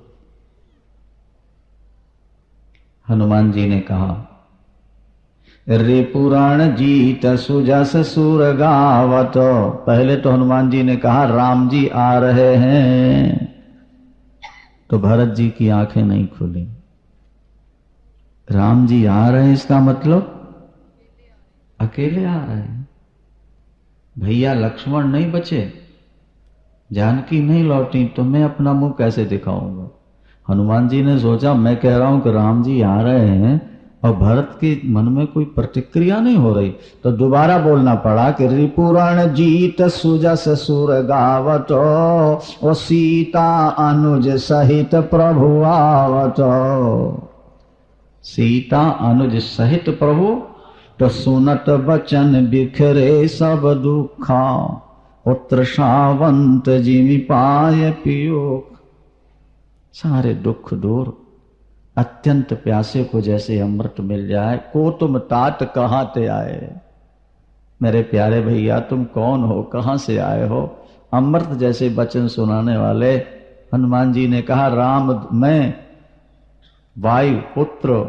हनुमान जी ने कहा, रे पुराण जीत सुजस सुर गावत। पहले तो हनुमान जी ने कहा राम जी आ रहे हैं, तो भरत जी की आंखें नहीं खुली। राम जी आ रहे हैं इसका मतलब अकेले आ रहे हैं। भैया लक्ष्मण नहीं बचे, जानकी नहीं लौटी, तो मैं अपना मुंह कैसे दिखाऊंगा। हनुमान जी ने सोचा मैं कह रहा हूं कि राम जी आ रहे हैं और भरत के मन में कोई प्रतिक्रिया नहीं हो रही, तो दोबारा बोलना पड़ा कि रिपुराण जीत सुजस सुर गावत, ओ सीता अनुज सहित प्रभु आवत। सीता अनुज सहित प्रभु, तो सुनत बचन बिखरे सब दुखा, पुत्र सावंत जिमि पाय पियोग। सारे दुख दूर, अत्यंत प्यासे को जैसे अमृत मिल जाए। को तुम तात कहां ते आए, मेरे प्यारे भैया तुम कौन हो, कहां से आए हो। अमृत जैसे वचन सुनाने वाले हनुमान जी ने कहा, राम मैं वायु पुत्र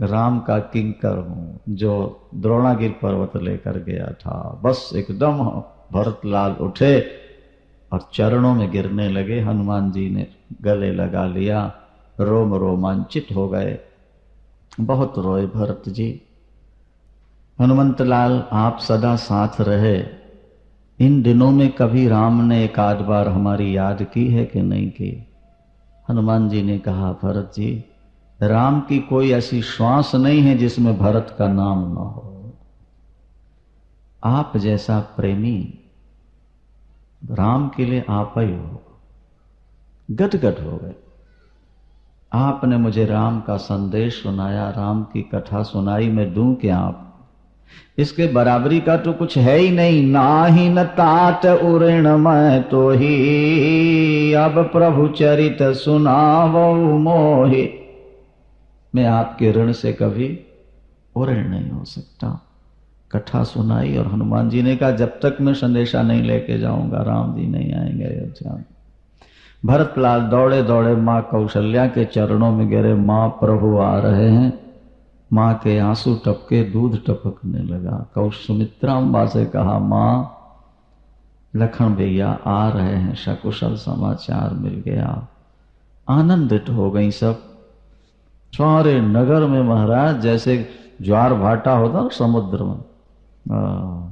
राम का किंकर हूं, जो द्रोणागिर पर्वत लेकर गया था। बस एकदम भरतलाल उठे और चरणों में गिरने लगे। हनुमान जी ने गले लगा लिया, रोम रोमांचित हो गए, बहुत रोए भरत जी। हनुमंत लाल आप सदा साथ रहे। इन दिनों में कभी राम ने एक आध बार हमारी याद की है कि नहीं की? हनुमान जी ने कहा, भरत जी राम की कोई ऐसी श्वास नहीं है जिसमें भरत का नाम न हो। आप जैसा प्रेमी राम के लिए आप ही हो। गदगद हो गए। आपने मुझे राम का संदेश सुनाया, राम की कथा सुनाई, मैं दूं क्या आप? इसके बराबरी का तो कुछ है ही नहीं। नाही न तात उऋण मैं तो ही, अब प्रभु चरित सुनावो मोहि। मैं आपके ऋण से कभी उऋण नहीं हो सकता। कथा सुनाई और हनुमान जी ने कहा जब तक मैं संदेशा नहीं लेके जाऊंगा राम जी नहीं आएंगे अयोध्या में। भरतलाल दौड़े दौड़े मां कौशल्या के चरणों में गिरे, मां प्रभु आ रहे हैं। मां के आंसू टपके, दूध टपकने लगा। सुमित्रा अम्बा से कहा, मां लखन भैया आ रहे हैं, सकुशल समाचार मिल गया। आनंदित हो गई सब। सारे नगर में महाराज जैसे ज्वार भाटा होता ना समुद्र में,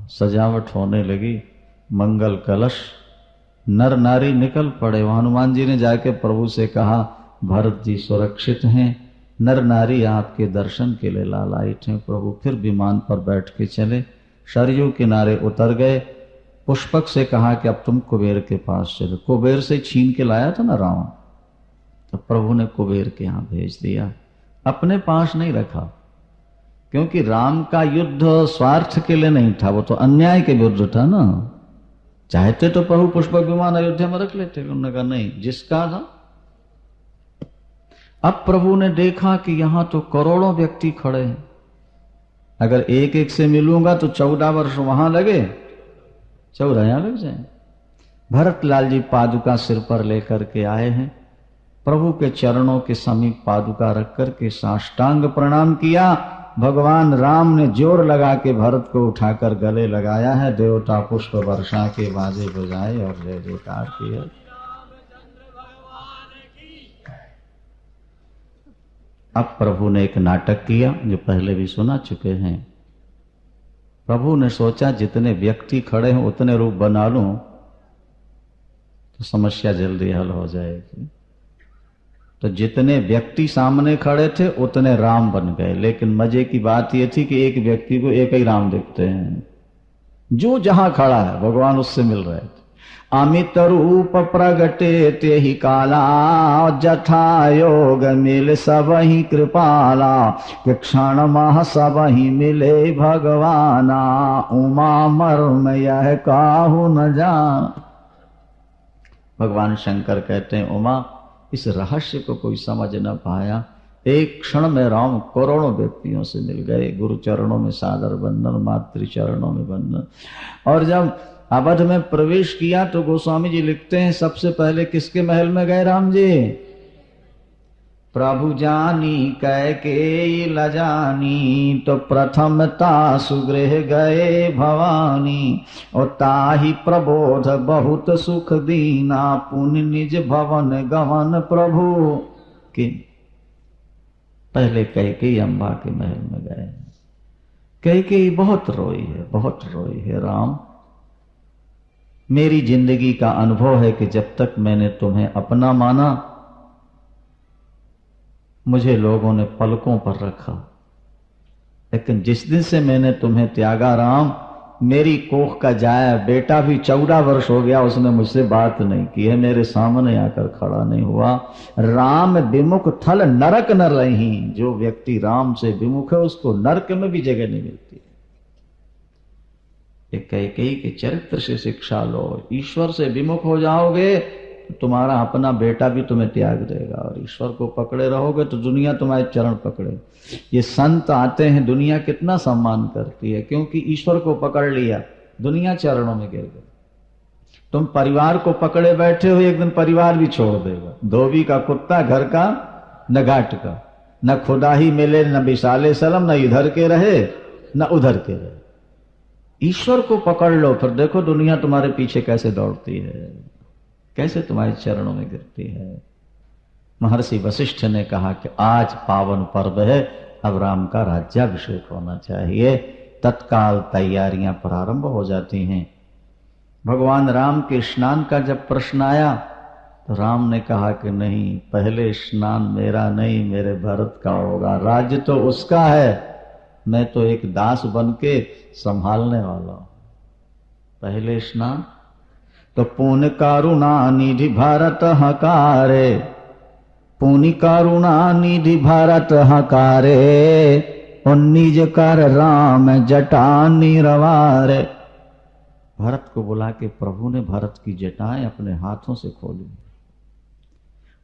सजावट होने लगी। मंगल कलश, नर नारी निकल पड़े। हनुमान जी ने जाके प्रभु से कहा, भरत जी सुरक्षित हैं, नर नारी आपके दर्शन के लिए लालायित हैं। प्रभु फिर विमान पर बैठ के चले, सरयू किनारे उतर गए। पुष्पक से कहा कि अब तुम कुबेर के पास चलो। कुबेर से छीन के लाया था ना रावण, तो प्रभु ने कुबेर के यहां भेज दिया, अपने पास नहीं रखा। क्योंकि राम का युद्ध स्वार्थ के लिए नहीं था, वो तो अन्याय के विरुद्ध था ना। चाहते तो प्रभु पुष्पक विमान अयोध्या में रख लेते, उन्होंने कहा नहीं, जिसका था। अब प्रभु ने देखा कि यहां तो करोड़ों व्यक्ति खड़े हैं, अगर एक एक से मिलूंगा तो 14 वर्ष वहां लगे चौराया लग जाए। भरतलाल जी पादुका सिर पर लेकर के आए हैं, प्रभु के चरणों के समीप पादुका रख करके साष्टांग प्रणाम किया। भगवान राम ने जोर लगा के भरत को उठाकर गले लगाया है, देवता पुष्प वर्षा के बाजे बजाए और जय जयकार किया। अब प्रभु ने एक नाटक किया जो पहले भी सुना चुके हैं। प्रभु ने सोचा जितने व्यक्ति खड़े हैं उतने रूप बना लूं तो समस्या जल्दी हल हो जाएगी। तो जितने व्यक्ति सामने खड़े थे उतने राम बन गए। लेकिन मजे की बात यह थी कि एक व्यक्ति को एक ही राम दिखते हैं, जो जहां खड़ा है भगवान उससे मिल रहे थे। अमित रूप प्रगटे ते ही काला, जथा योग मिल सब ही कृपाला, कि क्षण माह सब ही मिले भगवाना, उमा मर्म यह काहू न जान। भगवान शंकर कहते हैं, उमा इस रहस्य को कोई समझ न पाया। एक क्षण में राम करोड़ों व्यक्तियों से मिल गए। गुरु चरणों में सादर बंदन, मातृ चरणों में बंदन। और जब अवध में प्रवेश किया तो गोस्वामी जी लिखते हैं, सबसे पहले किसके महल में गए राम जी? प्रभु जानी कैकेयी लजानी, तो प्रथमता सुगृह गए भवानी, और ताहि प्रबोध बहुत सुख दीना, पुनि निज भवन गवन प्रभु के। पहले कैकेयी अम्बा के महल में गए। कैकेयी बहुत रोई है, बहुत रोई है। राम, मेरी जिंदगी का अनुभव है कि जब तक मैंने तुम्हें अपना माना मुझे लोगों ने पलकों पर रखा, लेकिन जिस दिन से मैंने तुम्हें त्यागा राम, मेरी कोख का जाया बेटा भी 14 वर्ष हो गया, उसने मुझसे बात नहीं की है, मेरे सामने आकर खड़ा नहीं हुआ। राम विमुख थल नरक न रही। जो व्यक्ति राम से विमुख है उसको नरक में भी जगह नहीं मिलती। कैकेयी के चरित्र से शिक्षा लो। ईश्वर से विमुख हो जाओगे तो तुम्हारा अपना बेटा भी तुम्हें त्याग देगा, और ईश्वर को पकड़े रहोगे तो दुनिया तुम्हारे चरण पकड़े। ये संत आते हैं, दुनिया कितना सम्मान करती है, क्योंकि ईश्वर को पकड़ लिया, दुनिया चरणों में गिर गई। तुम परिवार को पकड़े बैठे हो, एक दिन परिवार भी छोड़ देगा। धोबी का कुत्ता घर का न घाट का, न खुदा ही मिले न विशाले सलम, न इधर के रहे न उधर के रहे। ईश्वर को पकड़ लो, फिर देखो दुनिया तुम्हारे पीछे कैसे दौड़ती है, कैसे तुम्हारे चरणों में गिरती है। महर्षि वशिष्ठ ने कहा कि आज पावन पर्व है, अब राम का राज्याभिषेक होना चाहिए। तत्काल तैयारियां प्रारंभ हो जाती हैं। भगवान राम के स्नान का जब प्रश्न आया तो राम ने कहा कि नहीं, पहले स्नान मेरा नहीं मेरे भरत का होगा। राज्य तो उसका है, मैं तो एक दास बन के संभालने वाला हूं। पहले स्नान तो पुण्य करुणा निधि भारत हकारे, पुण्य करुणा निधि भारत हकारे, और निज कर राम जटा निरवारे। भरत को बुला के प्रभु ने भरत की जटाएं अपने हाथों से खोली,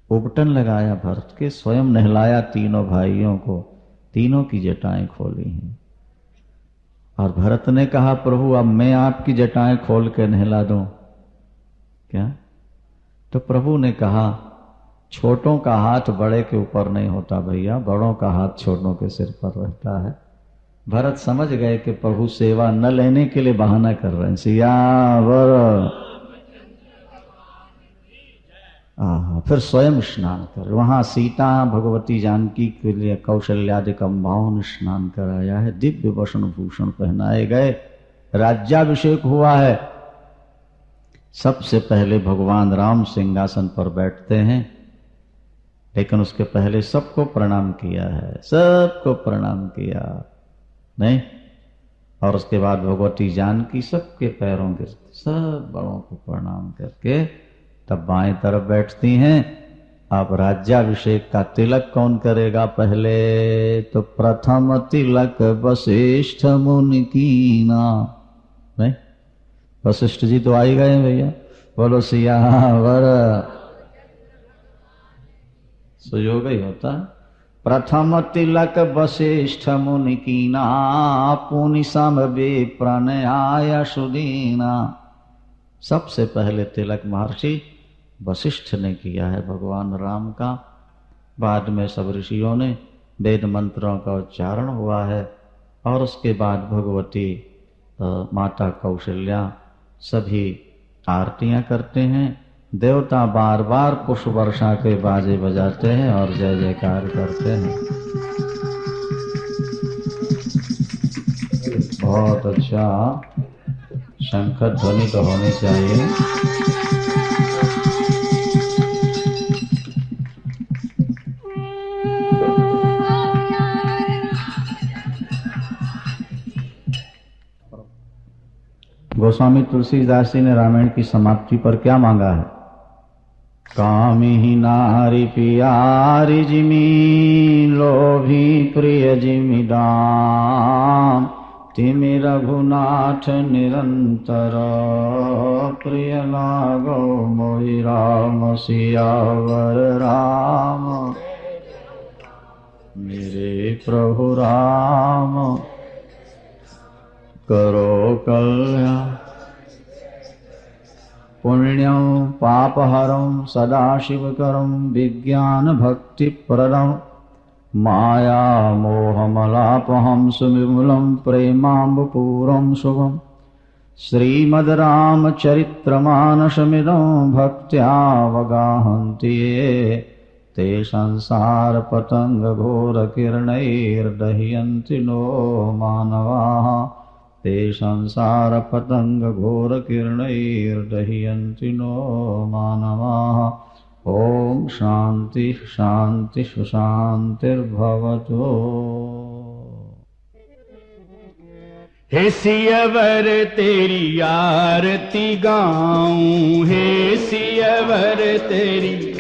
उबटन लगाया भरत के, स्वयं नहलाया तीनों भाइयों को, तीनों की जटाएं खोली हैं। और भरत ने कहा, प्रभु अब मैं आपकी जटाएं खोल के नहला दूं क्या? तो प्रभु ने कहा, छोटों का हाथ बड़े के ऊपर नहीं होता भैया, बड़ों का हाथ छोटों के सिर पर रहता है। भरत समझ गए कि प्रभु सेवा न लेने के लिए बहाना कर रहे हैं। सियावर। फिर स्वयं स्नान कर, वहां सीता भगवती जानकी के लिए कौशल्यादिक अम्बाओं ने स्नान कराया है, दिव्य वस्त्र भूषण पहनाए गए, राज्याभिषेक हुआ है। सबसे पहले भगवान राम सिंहासन पर बैठते हैं, लेकिन उसके पहले सबको प्रणाम किया है, सबको प्रणाम किया नहीं। और उसके बाद भगवती जानकी सबके पैरों के, सब बड़ों को प्रणाम करके तब बाएं तरफ बैठती हैं। अब राज्याभिषेक का तिलक कौन करेगा? पहले तो प्रथम तिलक वशिष्ठ मुनि कीना। नहीं, वशिष्ठ जी तो आ ही गए भैया, बोलो सियावर। सुयोग ही होता। प्रथम तिलक वशिष्ठ मुनि कीना, पुनि सम विप्रणयाय सुदीना। सबसे पहले तिलक महर्षि वशिष्ठ ने किया है भगवान राम का, बाद में सब ऋषियों ने, वेद मंत्रों का उच्चारण हुआ है, और उसके बाद भगवती माता कौशल्या सभी आरतियां करते हैं। देवता बार बार पुष्प वर्षा के बाजे बजाते हैं और जय जयकार करते हैं। बहुत अच्छा शंख ध्वनि तो होनी चाहिए। गोस्वामी तुलसीदास जी ने रामायण की समाप्ति पर क्या मांगा है? कामी नारी पियारी जिमी लोभी प्रिय जिमी दाम तिमि रघुनाथ निरंतर प्रिय लागो मोहि राम सियावर राम मेरे प्रभु राम करो कल्याण। पुण्यं पापहरं सदाशिवकरं विज्ञान भक्ति प्रदं माया मोहमलापहं सुविमलं प्रेमाम्बपूरं शुभं श्रीमद् रामचरित्रमानसमिदं भक्त्यावगाहन्ति ये ते संसार पतंग घोर किरणैर्दह्यन्ति नो मानवाः ते संसार पतंग घोर किरणैर्दह्यन्ति नो मानवाः। ओम शांति शांति शांतिर्भवतु। हे सियवर तेरी आरती गाऊं, हे सियवर तेरी,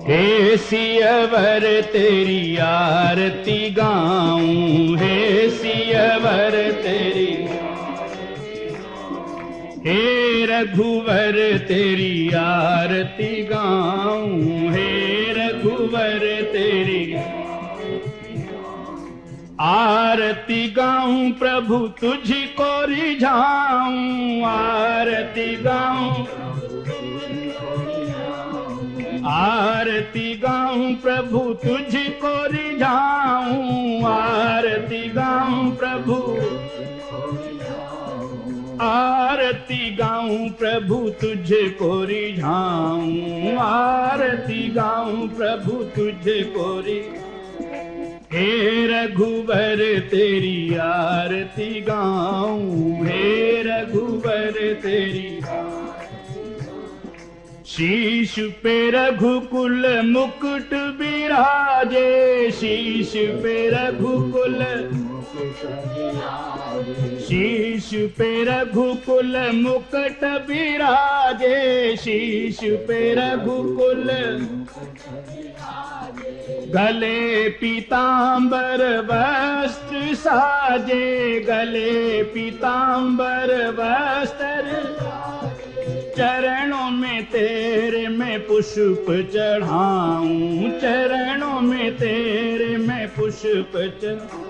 हे सियवर तेरी आरती गाऊं, हे सियवर तेरी, हे रघुवर तेरी आरती गाऊं, हे रघुवर तेरी आरती गाऊं, प्रभु तुझको रिझाऊं, आरती गाऊं, आरती गाऊं, प्रभु तुझको रिझाऊं, आरती गाऊं, प्रभु आरती गाऊं, प्रभु तुझको रिझाऊं, आरती गाऊं, प्रभु तुझको रिझाऊं। हे रघुवर तेरी आरती गाऊं, हे रघुवर तेरी, शीश पे रघुकुल मुकुट बिराजे, शीश पे रघुकुल, शीश पे रघुकुल मुकुट बिराजे, शीश पे रघुकुल, गले पीतांबर वस्त्र साजे, गले पीतांबर वस्त्र, चरणों में तेरे मैं पुष्प चढ़ाऊं, चरणों में तेरे मैं पुष्प चढ़ाऊं।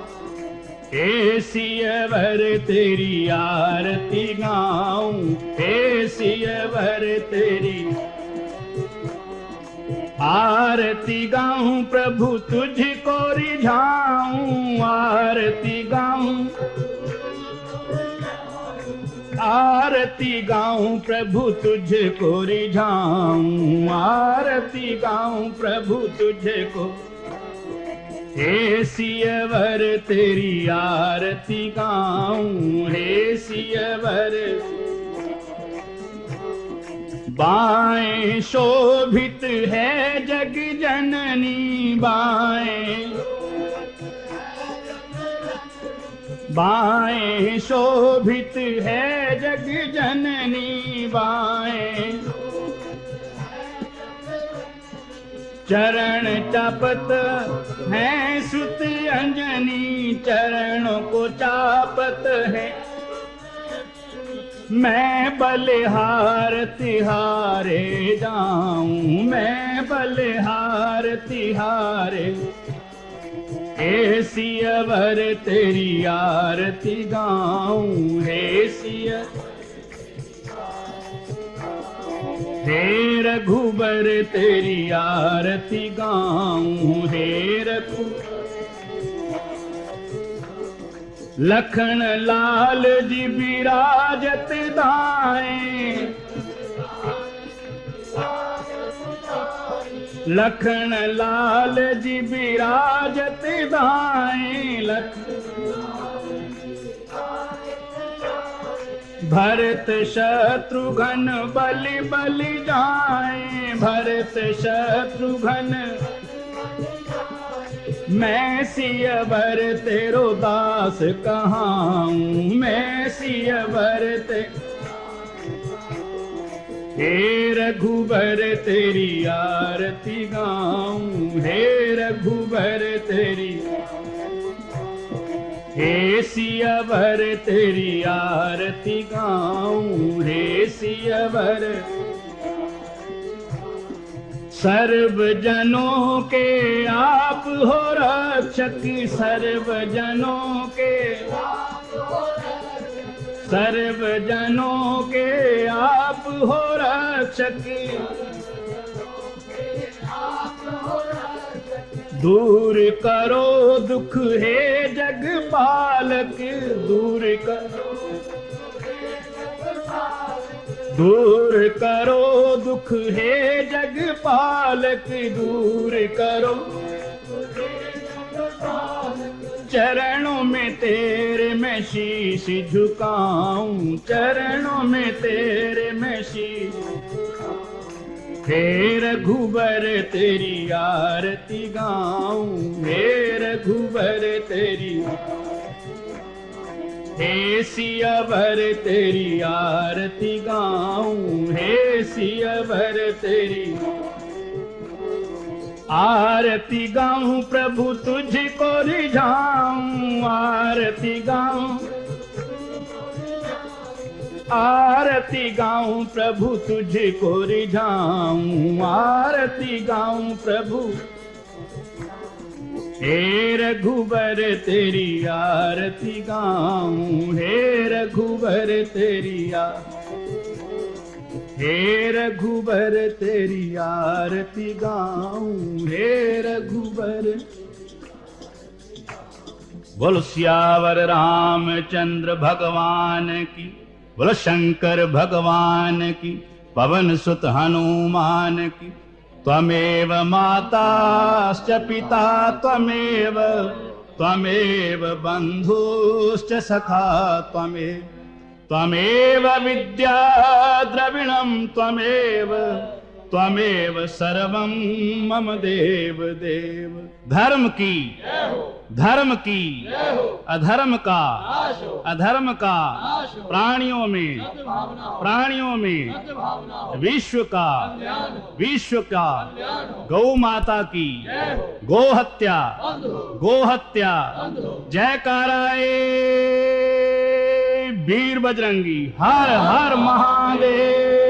हे सियवर तेरी आरती गाऊं, हे सियवर तेरी आरती गाऊं, प्रभु तुझको रिझाऊं, आरती गाऊं, आरती गाऊं, प्रभु तुझको रिझाऊं, आरती गाऊं, प्रभु तुझको। हे सियवर तेरी आरती गाऊं, हे सियवर, बाएं शोभित है जग जननी, बाएं, बाएं शोभित है जग जननी, बाएं चरण चापत है सुत अंजनी, चरणों को चापत है, मैं बलिहार तिहारे जाऊं, मैं बलिहार तिहारे। हे सियवर तेरी आरती गाऊं, हे सिय, हे रघुबर तेरी आरती गाऊं, हे रघु लखन लाल जी विराजत दाएं, लखन लाल जी विराजत दाएं, भरत शत्रुघ्न बलि बलि जाएं, भरत शत्रुघ्न मैं सियवर तेरो दास कहाऊं, मैं सियवर ते हे रघुबर तेरी आरती गाऊं, हे रघुबर तेरी, हे सियवर तेरी आरती गाऊं, हे सियवर सर्व जनों के आप हो रक्षक, सर्व जनों के, सर्व जनों के आप हो रक्षक, दूर करो दुख हे जगपालक, दूर करो दुख हे जगपालक, दूर करो, चरणों में तेरे मैं शीश झुकाऊं, चरणों में तेरे मैं शीश, हे रघुबर तेरी आरती गाऊं, हे रघुबर तेरी, हे सियवर तेरी आरती गाऊं, हे सियवर तेरी आरती गाऊं, प्रभु तुझको रिझाऊं, आरती गाऊं, आरती गाऊं प्रभु तुझको रिझाऊं, आरती गाऊं प्रभु, हे रघुबर तेरी आरती गाऊं, हे रघुबर तेरी हे रघुबर तेरी आरती गाऊं, हे रघुबर। बोलो सियावर रामचंद्र भगवान की, बोलो शंकर भगवान की, पवन सुत हनुमान की। त्वमेव माताश्च पिता त्वमेव, त्वमेव बन्धुश्च सखा त्वमेव, त्वमेव विद्या द्रविणं त्वमेव, त्वमेव सर्वं मम देव देव। धर्म की, धर्म की, अधर्म का, अधर्म का, प्राणियों में, प्राणियों में, विश्व का, विश्व का, गौ माता की, गो हत्या, गो हत्या। जयकाराए वीर बजरंगी, हर हर महादेव।